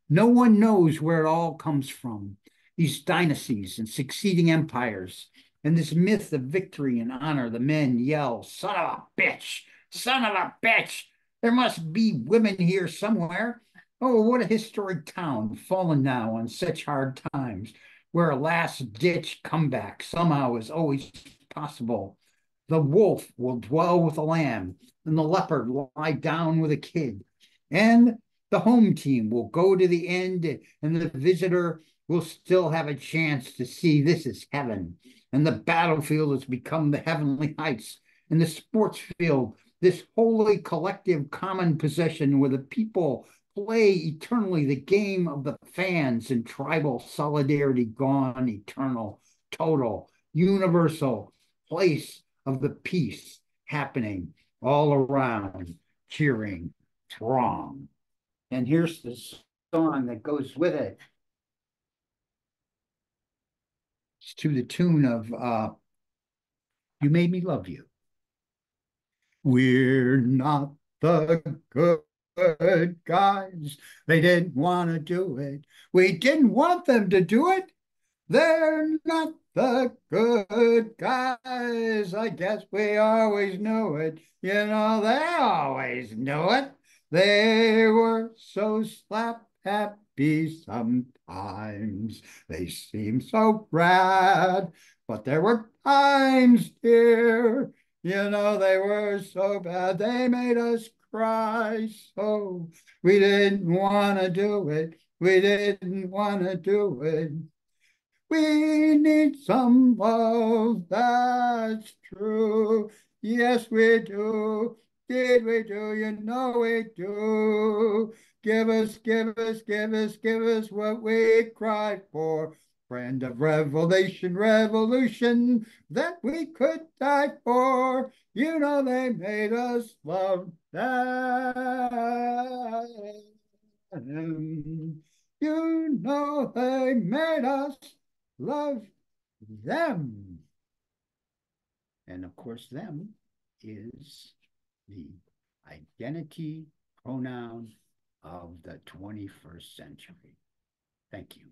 No one knows where it all comes from. These dynasties and succeeding empires, and this myth of victory and honor. The men yell, "Son of a bitch! Son of a bitch! There must be women here somewhere." Oh, what a historic town, fallen now on such hard times, where a last ditch comeback somehow is always possible. The wolf will dwell with the lamb, and the leopard lie down with a kid. And the home team will go to the end, and the visitor will still have a chance to see this is heaven. And the battlefield has become the heavenly heights, and the sports field, this holy collective common possession where the people play eternally the game of the fans and tribal solidarity gone eternal, total, universal place of the peace happening all around, cheering, throng. And here's the song that goes with it. It's to the tune of You Made Me Love You. We're not the good guys. They didn't want to do it. We didn't want them to do it. They're not the good guys. I guess we always knew it. You know, they always knew it. They were so slap happy sometimes. They seemed so rad, but there were times, dear. You know, they were so bad. They made us cry so. We didn't want to do it. We didn't want to do it. We need some love, that's true. Yes, we do. Did we do? You know we do. Give us, give us, give us, give us what we cried for. Friend of revelation, revolution that we could die for. You know they made us love that. You know they made us love them. And of course, them is the identity pronoun of the 21st century. Thank you.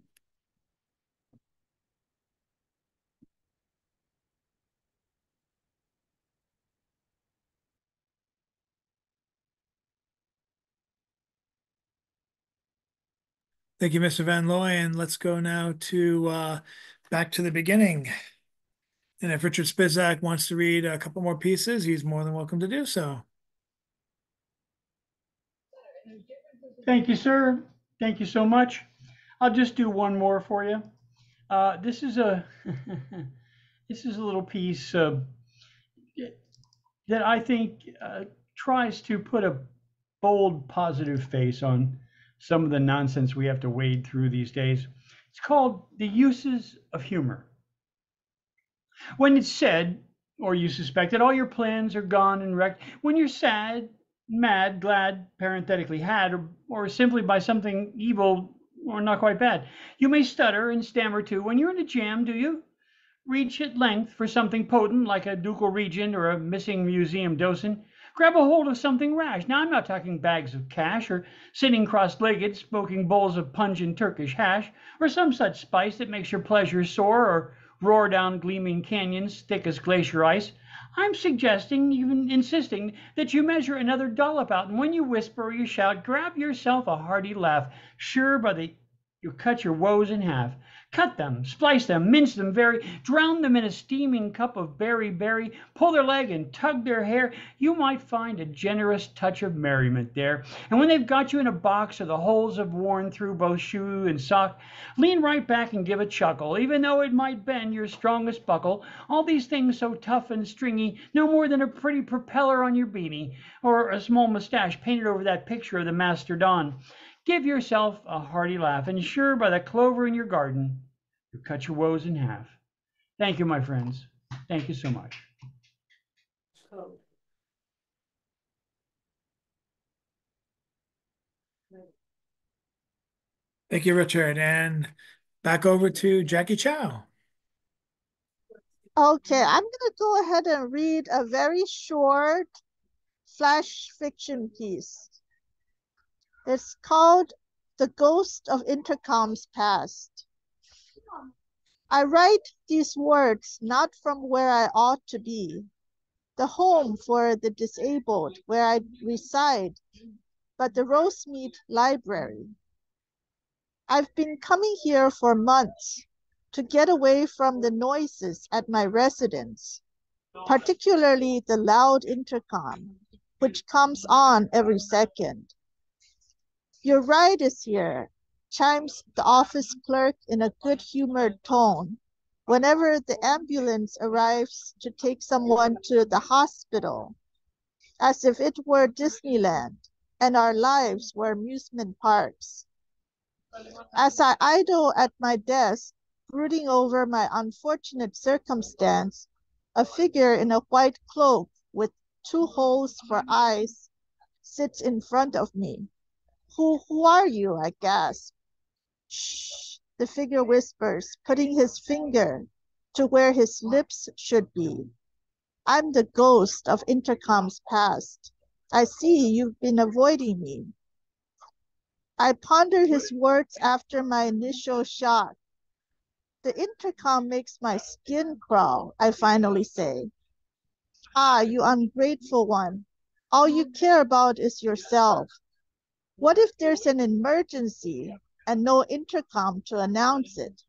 Thank you, Mr. Van Looy. And let's go now to back to the beginning. And if Richard Spizak wants to read a couple more pieces, he's more than welcome to do so. Thank you, sir. Thank you so much. I'll just do one more for you. This is a this is a little piece that I think tries to put a bold, positive face on some of the nonsense we have to wade through these days. It's called The Uses of Humor. When it's said, or you suspect that all your plans are gone and wrecked, when you're sad, mad, glad, parenthetically had, or simply by something evil or not quite bad, you may stutter and stammer too. When you're in a jam, do you? Reach at length for something potent like a ducal regent or a missing museum docent. Grab a hold of something rash. Now, I'm not talking bags of cash or sitting cross-legged smoking bowls of pungent Turkish hash or some such spice that makes your pleasure soar or roar down gleaming canyons thick as glacier ice. I'm suggesting, even insisting, that you measure another dollop out, and when you whisper or you shout, grab yourself a hearty laugh, sure by the you cut your woes in half. Cut them, splice them, mince them very, drown them in a steaming cup of berry, pull their leg and tug their hair. You might find a generous touch of merriment there. And when they've got you in a box or the holes have worn through both shoe and sock, lean right back and give a chuckle, even though it might bend your strongest buckle. All these things so tough and stringy, no more than a pretty propeller on your beanie, or a small mustache painted over that picture of the Master Don. Give yourself a hearty laugh, and sure by the clover in your garden, you cut your woes in half. Thank you, my friends. Thank you so much. Thank you, Richard. And back over to Jackie Chow. Okay, I'm going to go ahead and read a very short flash fiction piece. It's called the ghost of intercoms past. I write these words not from where I ought to be, the home for the disabled where I reside, but the Rosemead Library. I've been coming here for months to get away from the noises at my residence, particularly the loud intercom, which comes on every second. Your ride is here, chimes the office clerk in a good-humored tone whenever the ambulance arrives to take someone to the hospital, as if it were Disneyland and our lives were amusement parks. As I idle at my desk, brooding over my unfortunate circumstance, a figure in a white cloak with two holes for eyes sits in front of me. Who are you? I gasp. Shh, the figure whispers, putting his finger to where his lips should be. I'm the ghost of intercoms past. I see you've been avoiding me. I ponder his words after my initial shock. The intercom makes my skin crawl, I finally say. Ah, you ungrateful one. All you care about is yourself. What if there's an emergency and no intercom to announce it?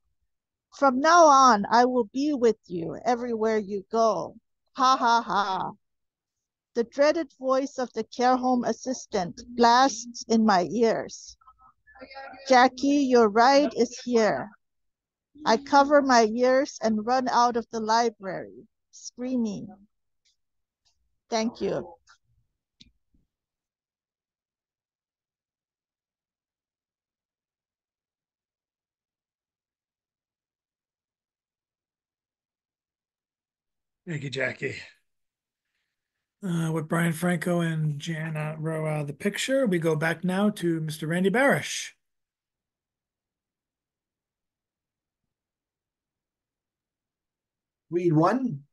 From now on, I will be with you everywhere you go. Ha ha ha. The dreaded voice of the care home assistant blasts in my ears. Jackie, your ride is here. I cover my ears and run out of the library, screaming. Thank you. Thank you, Jackie. With Brian Franco and Jan Rowe out of the picture, we go back now to Mr. Randy Barish. Read one.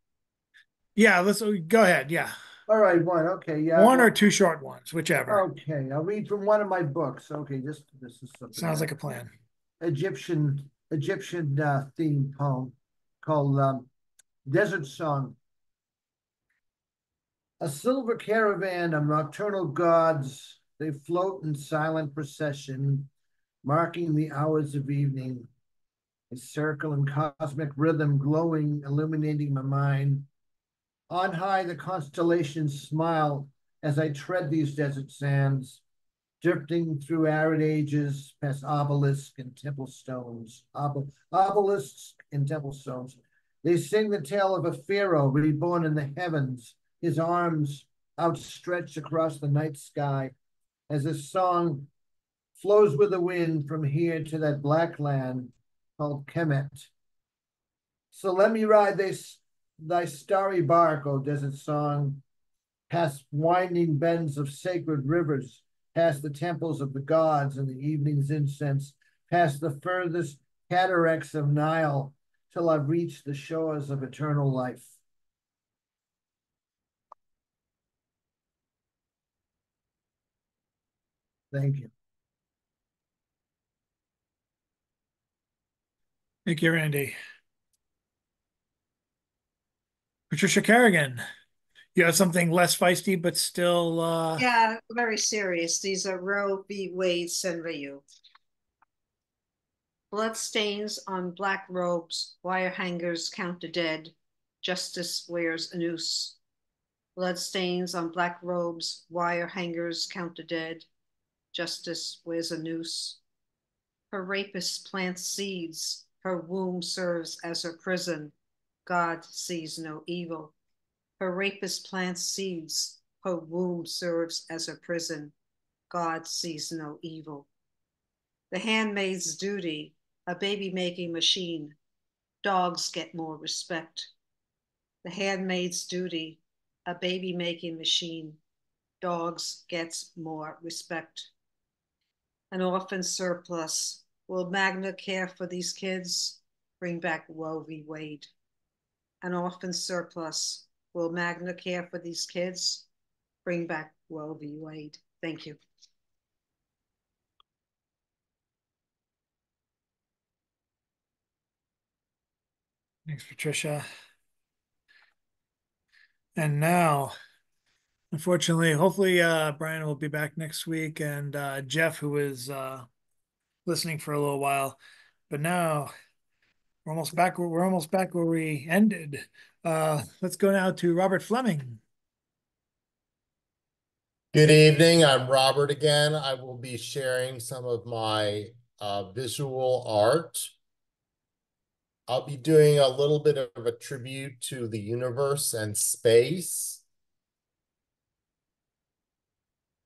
Yeah, let's go ahead. Yeah. All right, one. Okay, yeah. One or two short ones, whichever. Okay, I'll read from one of my books. Okay, this is something. Sounds like a plan. Egyptian theme poem called Desert Song. A silver caravan of nocturnal gods, they float in silent procession, marking the hours of evening. A circle in cosmic rhythm glowing, illuminating my mind. On high, the constellations smile as I tread these desert sands, drifting through arid ages past obelisks and temple stones. Obelisks and temple stones. They sing the tale of a pharaoh reborn in the heavens, his arms outstretched across the night sky, as his song flows with the wind from here to that black land called Kemet. So let me ride thy starry bark, O desert song, past winding bends of sacred rivers, past the temples of the gods and the evening's incense, past the furthest cataracts of Nile, till I've reached the shores of eternal life. Thank you. Thank you, Randy. Patricia Kerrigan, you have something less feisty, but still. Yeah, very serious. These are Roe v. Wade Senryu. Blood stains on black robes, wire hangers count the dead. Justice wears a noose. Blood stains on black robes, wire hangers count the dead. Justice wears a noose. Her rapist plants seeds. Her womb serves as her prison. God sees no evil. Her rapist plants seeds. Her womb serves as her prison. God sees no evil. The handmaid's duty, a baby-making machine. Dogs get more respect. The handmaid's duty, a baby-making machine. Dogs gets more respect. An orphan surplus. Will Magna care for these kids? Bring back Roe v. Wade. An orphan surplus. Will Magna care for these kids? Bring back Roe v. Wade. Thank you. Thanks, Patricia. And now, unfortunately, hopefully, Brian will be back next week, and Jeff, who is listening for a little while. But now we're almost back. We're almost back where we ended. Let's go now to Robert Fleming. Good evening. I'm Robert again. I will be sharing some of my visual art. I'll be doing a little bit of a tribute to the universe and space.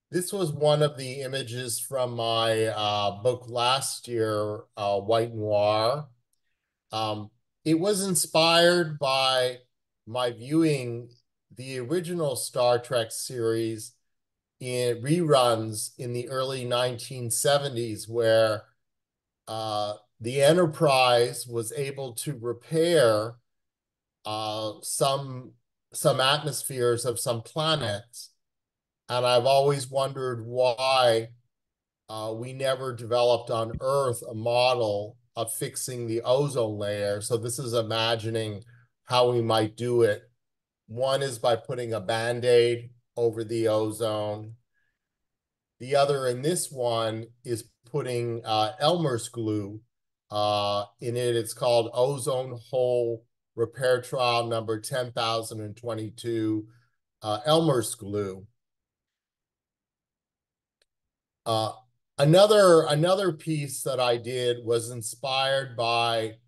This was one of the images from my book last year, White Noir. It was inspired by my viewing the original Star Trek series in reruns in the early 1970s, where the Enterprise was able to repair some atmospheres of some planets. And I've always wondered why we never developed on Earth a model of fixing the ozone layer. So this is imagining how we might do it. One is by putting a Band-Aid over the ozone. The other in this one is putting Elmer's glue in it. It's called Ozone Hole Repair Trial number 10,022, Elmer's glue. Another piece that I did was inspired by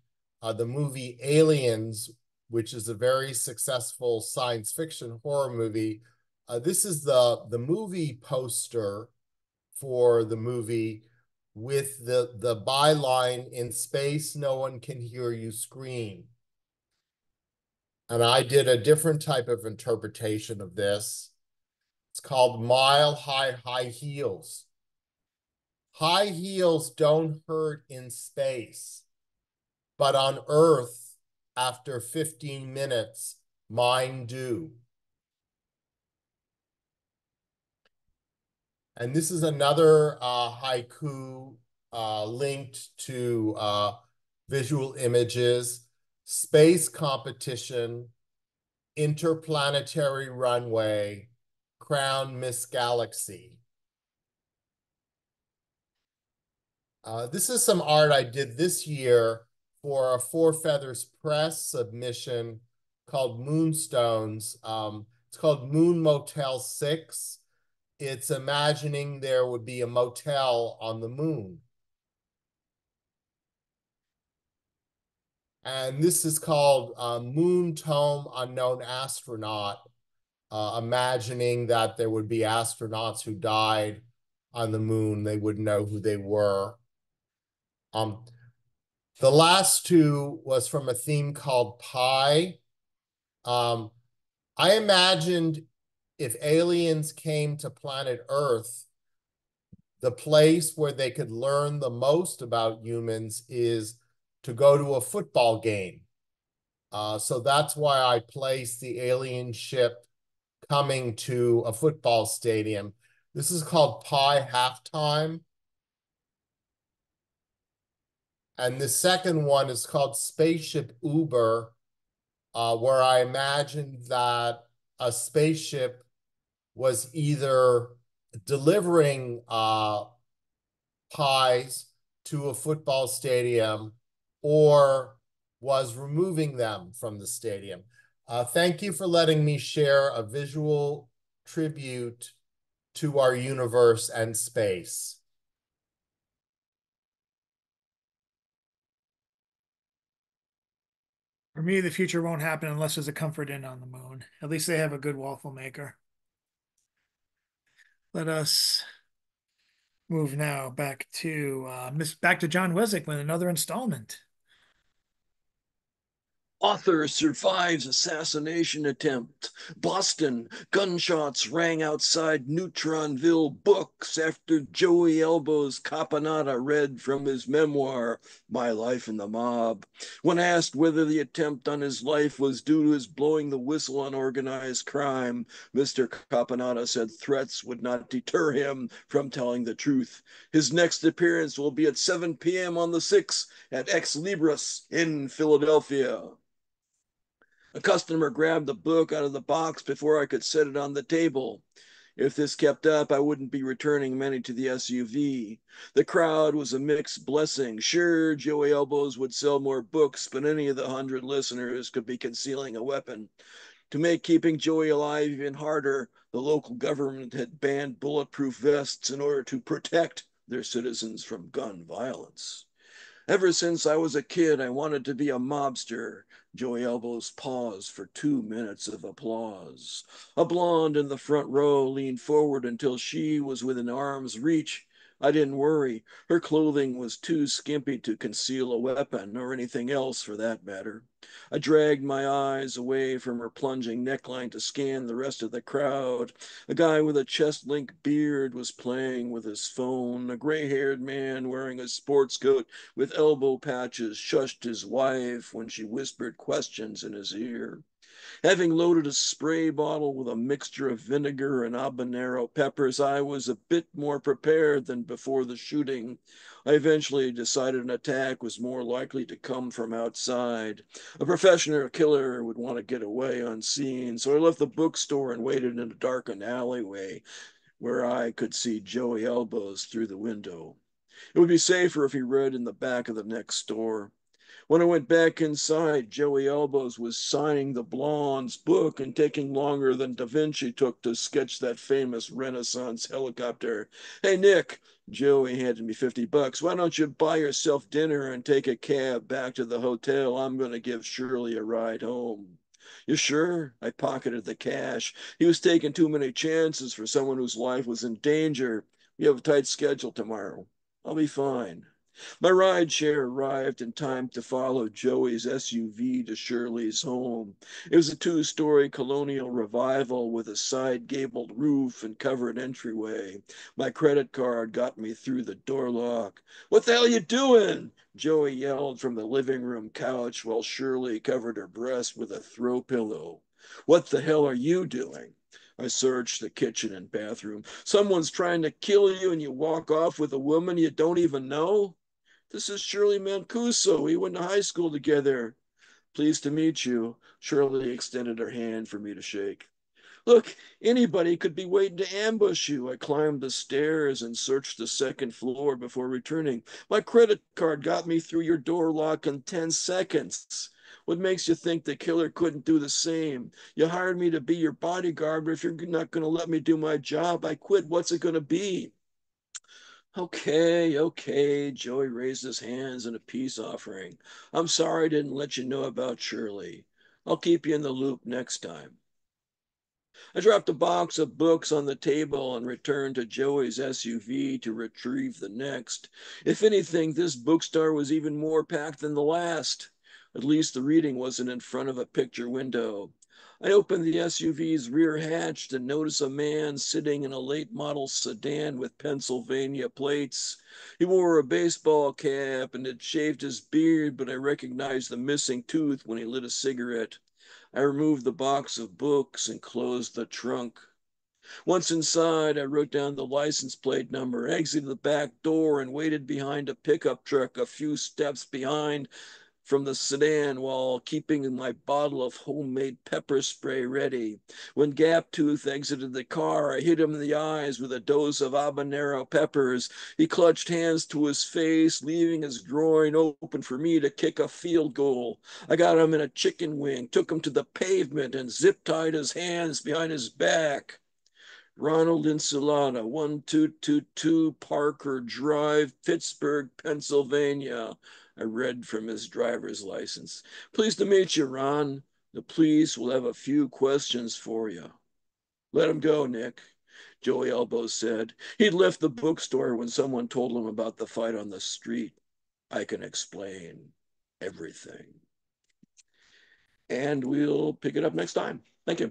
the movie Aliens, which is a very successful science fiction horror movie. This is the movie poster for the movie with the byline, "In space, no one can hear you scream." And I did a different type of interpretation of this. It's called Mile High High Heels. High heels don't hurt in space, but on Earth, after 15 minutes, mine do. And this is another haiku linked to visual images: space competition, interplanetary runway, crown Miss Galaxy. This is some art I did this year for a Four Feathers Press submission called Moonstones. It's called Moon Motel 6. It's imagining there would be a motel on the moon. And this is called Moon Tome Unknown Astronaut, imagining that there would be astronauts who died on the moon. They wouldn't know who they were. The last two was from a theme called Pi. I imagined if aliens came to planet Earth, the place where they could learn the most about humans is to go to a football game. So that's why I placed the alien ship coming to a football stadium. This is called Pi Halftime. And the second one is called Spaceship Uber, where I imagined that a spaceship was either delivering pies to a football stadium or was removing them from the stadium. Thank you for letting me share a visual tribute to our universe and space. For me, the future won't happen unless there's a Comfort Inn on the moon. At least they have a good waffle maker. Let us move now back to Jon Wesick with another installment. Author survives assassination attempt. Boston, gunshots rang outside Neutronville Books after Joey Elbows Caponata read from his memoir, My Life in the Mob. When asked whether the attempt on his life was due to his blowing the whistle on organized crime, Mr. Caponata said threats would not deter him from telling the truth. His next appearance will be at 7 p.m. on the 6th at Ex Libris in Philadelphia. A customer grabbed the book out of the box before I could set it on the table. If this kept up, I wouldn't be returning many to the SUV. The crowd was a mixed blessing. Sure, Joey Elbows would sell more books, but any of the 100 listeners could be concealing a weapon. To make keeping Joey alive even harder, the local government had banned bulletproof vests in order to protect their citizens from gun violence. Ever since I was a kid, I wanted to be a mobster. Joey Elbows paused for 2 minutes of applause. A blonde in the front row leaned forward until she was within arm's reach. I didn't worry. Her clothing was too skimpy to conceal a weapon, or anything else for that matter. I dragged my eyes away from her plunging neckline to scan the rest of the crowd. A guy with a chest-length beard was playing with his phone. A gray-haired man wearing a sports coat with elbow patches shushed his wife when she whispered questions in his ear. Having loaded a spray bottle with a mixture of vinegar and habanero peppers, I was a bit more prepared than before the shooting. I eventually decided an attack was more likely to come from outside. A professional killer would want to get away unseen, so I left the bookstore and waited in a darkened alleyway where I could see Joey Elbows through the window. It would be safer if he read in the back of the next store. When I went back inside, Joey Elbows was signing the blonde's book and taking longer than Da Vinci took to sketch that famous Renaissance helicopter. Hey, Nick, Joey handed me $50. Why don't you buy yourself dinner and take a cab back to the hotel? I'm going to give Shirley a ride home. You sure? I pocketed the cash. He was taking too many chances for someone whose life was in danger. We have a tight schedule tomorrow. I'll be fine. My ride share arrived in time to follow Joey's SUV to Shirley's home. It was a two-story colonial revival with a side gabled roof and covered entryway. My credit card got me through the door lock. What the hell you doing? Joey yelled from the living room couch while Shirley covered her breast with a throw pillow. What the hell are you doing? I searched the kitchen and bathroom. Someone's trying to kill you and you walk off with a woman you don't even know? This is Shirley Mancuso. We went to high school together. Pleased to meet you. Shirley extended her hand for me to shake. Look, anybody could be waiting to ambush you. I climbed the stairs and searched the second floor before returning. My credit card got me through your door lock in 10 seconds. What makes you think the killer couldn't do the same? You hired me to be your bodyguard, but if you're not going to let me do my job, I quit. What's it going to be? Okay, okay. Joey raised his hands in a peace offering. I'm sorry I didn't let you know about Shirley. I'll keep you in the loop next time. I dropped a box of books on the table and returned to Joey's SUV to retrieve the next. If anything, this bookstore was even more packed than the last. At least the reading wasn't in front of a picture window. I opened the SUV's rear hatch to notice a man sitting in a late model sedan with Pennsylvania plates. He wore a baseball cap and had shaved his beard, but I recognized the missing tooth when he lit a cigarette. I removed the box of books and closed the trunk. Once inside, I wrote down the license plate number, exited the back door, and waited behind a pickup truck a few steps behind from the sedan while keeping my bottle of homemade pepper spray ready. When Gaptooth exited the car, I hit him in the eyes with a dose of habanero peppers. He clutched hands to his face, leaving his groin open for me to kick a field goal. I got him in a chicken wing, took him to the pavement, and zip-tied his hands behind his back. Ronald Insulata, 1222 Parker Drive, Pittsburgh, Pennsylvania. I read from his driver's license. Pleased to meet you, Ron. The police will have a few questions for you. Let him go, Nick, Joey Elbows said. He'd left the bookstore when someone told him about the fight on the street. I can explain everything. And we'll pick it up next time. Thank you.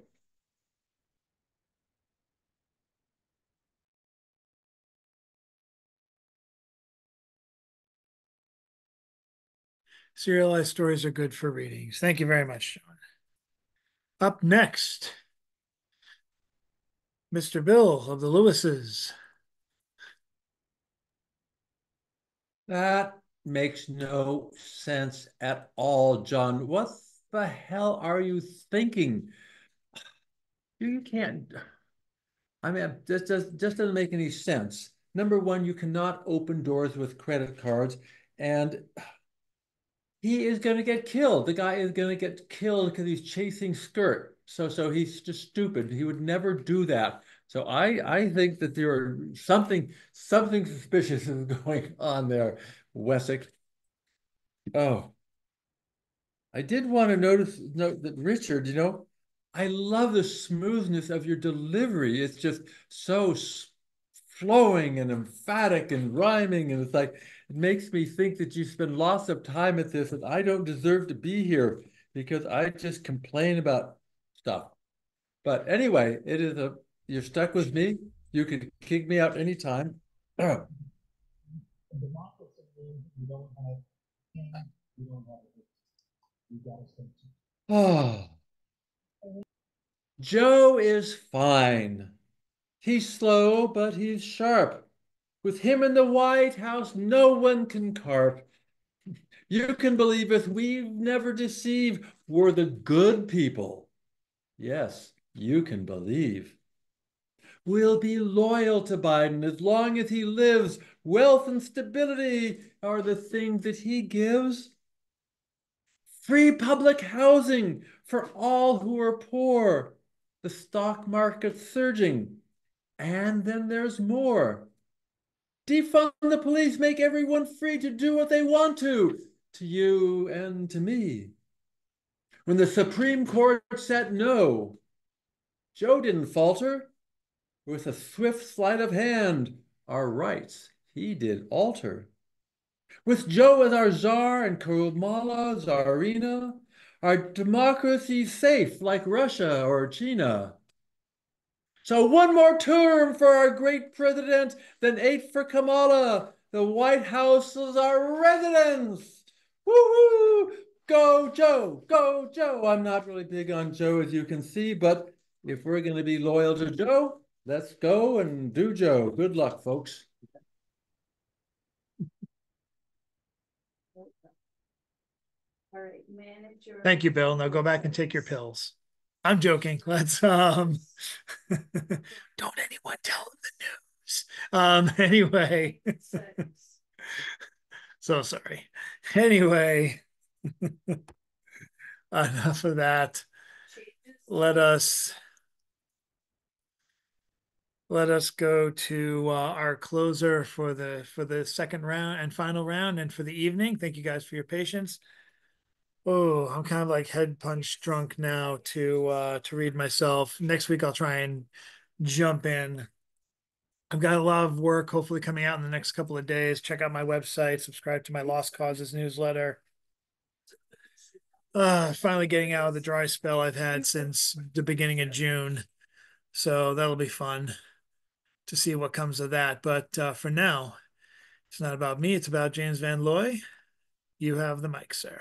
Serialized stories are good for readings. Thank you very much, Jon. Up next, Mr. Bill of the Lewises. That makes no sense at all, Jon. What the hell are you thinking? You can't. I mean, this just doesn't make any sense. Number one, you cannot open doors with credit cards, and he is going to get killed. The guy is going to get killed because he's chasing skirt. So he's just stupid. He would never do that. So I think that there are something suspicious is going on there, Wesick. Oh, I did want to note that Richard, I love the smoothness of your delivery. It's just so flowing and emphatic and rhyming, and it's like it makes me think that you spend lots of time at this, and I don't deserve to be here because I just complain about stuff. But anyway, you're stuck with me. You can kick me out anytime. Oh, Joe is fine. He's slow, but he's sharp. With him in the White House, no one can carp. You can believe us, we never deceive. We're the good people. Yes, you can believe. We'll be loyal to Biden as long as he lives. Wealth and stability are the things that he gives. Free public housing for all who are poor. The stock market surging. And then there's more. Defund the police, make everyone free to do what they want to you and to me. When the Supreme Court said no, Joe didn't falter. With a swift sleight of hand, our rights he did alter. With Joe as our czar and Kamala czarina, our democracy's safe like Russia or China. So one more term for our great president, then 8 for Kamala. The White House is our residence. Woo-hoo! Go Joe, go Joe. I'm not really big on Joe, as you can see, but if we're going to be loyal to Joe, let's go and do Joe. Good luck, folks. All right, manager. Thank you, Bill. Now go back and take your pills. I'm joking. Let's don't anyone tell them the news. Anyway. So sorry. Anyway, enough of that. Let us go to our closer for the second round and final round and for the evening. Thank you guys for your patience. Oh, I'm kind of like head punch drunk now to read myself. Next week I'll try and jump in. I've got a lot of work hopefully coming out in the next couple of days. Check out my website, subscribe to my Lost Causes newsletter. Finally getting out of the dry spell I've had since the beginning of June. So that'll be fun to see what comes of that. But for now, it's not about me. It's about James Van Looy. You have the mic, sir.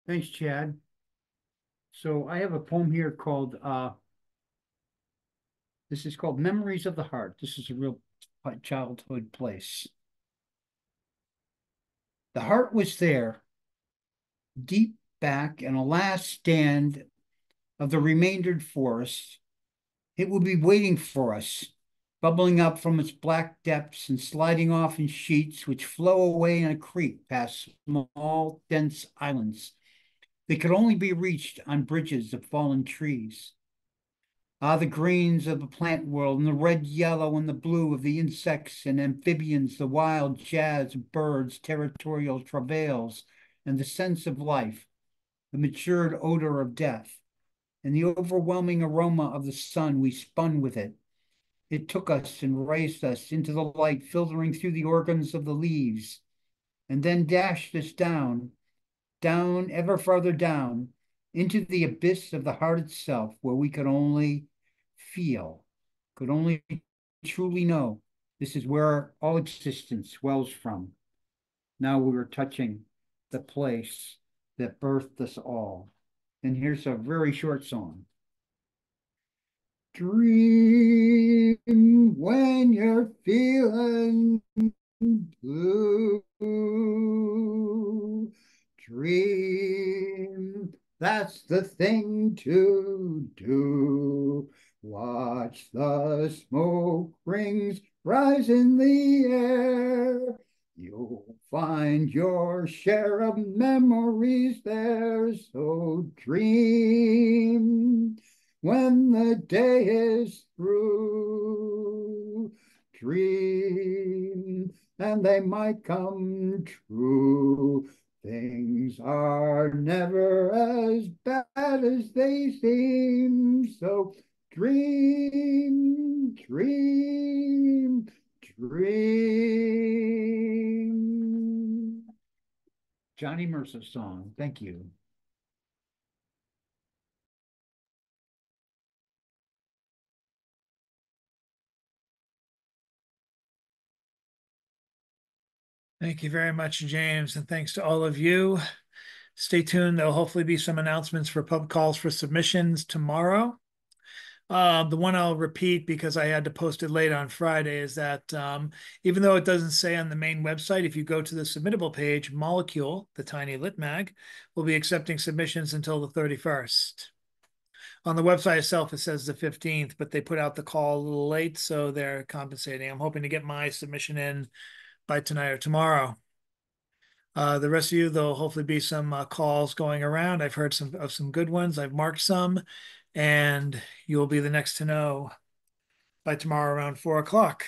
Thanks, Chad. So I have a poem here called, this is called Memories of the Heart. This is a real childhood place. The heart was there, deep back in a last stand of the remaindered forest. It would be waiting for us, bubbling up from its black depths and sliding off in sheets which flow away in a creek past small, dense islands. They could only be reached on bridges of fallen trees. Ah, the greens of the plant world, and the red, yellow, and the blue of the insects and amphibians, the wild jazz of birds, territorial travails, and the sense of life, the matured odor of death, and the overwhelming aroma of the sun. We spun with it. It took us and raised us into the light filtering through the organs of the leaves, and then dashed us down, down, ever farther down, into the abyss of the heart itself, where we could only feel, could only truly know this is where all existence wells from. Now we were touching the place that birthed us all. And here's a very short song. dream when you're feeling blue. Dream, that's the thing to do. Watch the smoke rings rise in the air. You'll find your share of memories there, so dream when the day is through. Dream, and they might come true. Things are never as bad as they seem, so dream, dream, dream. Johnny Mercer song. Thank you. Thank you very much, James, and thanks to all of you. Stay tuned. There'll hopefully be some announcements for pub calls for submissions tomorrow. The one I'll repeat because I had to post it late on Friday is that even though it doesn't say on the main website, if you go to the submittable page, Molecule, the tiny lit mag, will be accepting submissions until the 31st. On the website itself, it says the 15th, but they put out the call a little late, so they're compensating. I'm hoping to get my submission in by tonight or tomorrow. The rest of you, there'll hopefully be some calls going around. I've heard some good ones. I've marked some, and you'll be the next to know by tomorrow around 4 o'clock.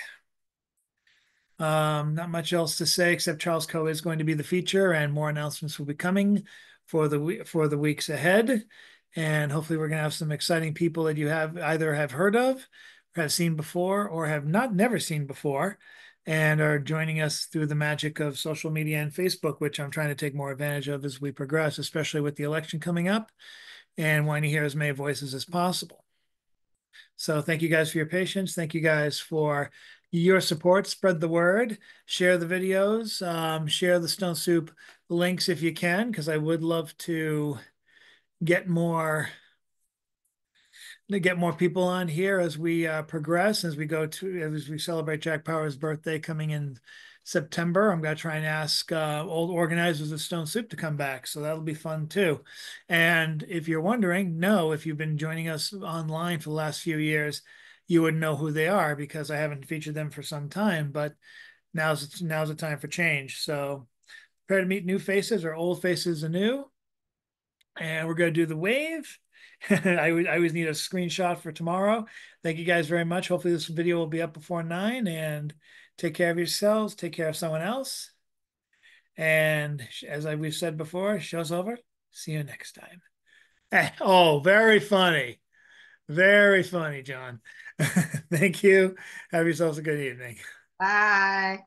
Not much else to say except Charles Coe is going to be the feature, and more announcements will be coming for the weeks ahead. And hopefully, we're going to have some exciting people that you have either have heard of, or have seen before, or have never seen before, and are joining us through the magic of social media and Facebook, which I'm trying to take more advantage of as we progress, especially with the election coming up, and wanting to hear as many voices as possible. So thank you guys for your patience. Thank you guys for your support. Spread the word, share the videos, share the Stone Soup links if you can, because I would love to get more people on here as we progress, as we celebrate Jack Power's birthday coming in September. I'm going to try and ask old organizers of Stone Soup to come back, so that'll be fun too. And if you're wondering, no, if you've been joining us online for the last few years, you would know who they are because I haven't featured them for some time. But now's the time for change. So prepare to meet new faces or old faces anew. And we're going to do the wave. I always need a screenshot for tomorrow. Thank you guys very much. Hopefully this video will be up before 9, and take care of yourselves. Take care of someone else. And as we've said before, show's over. See you next time. Oh, very funny. Very funny, John. Thank you. Have yourselves a good evening. Bye.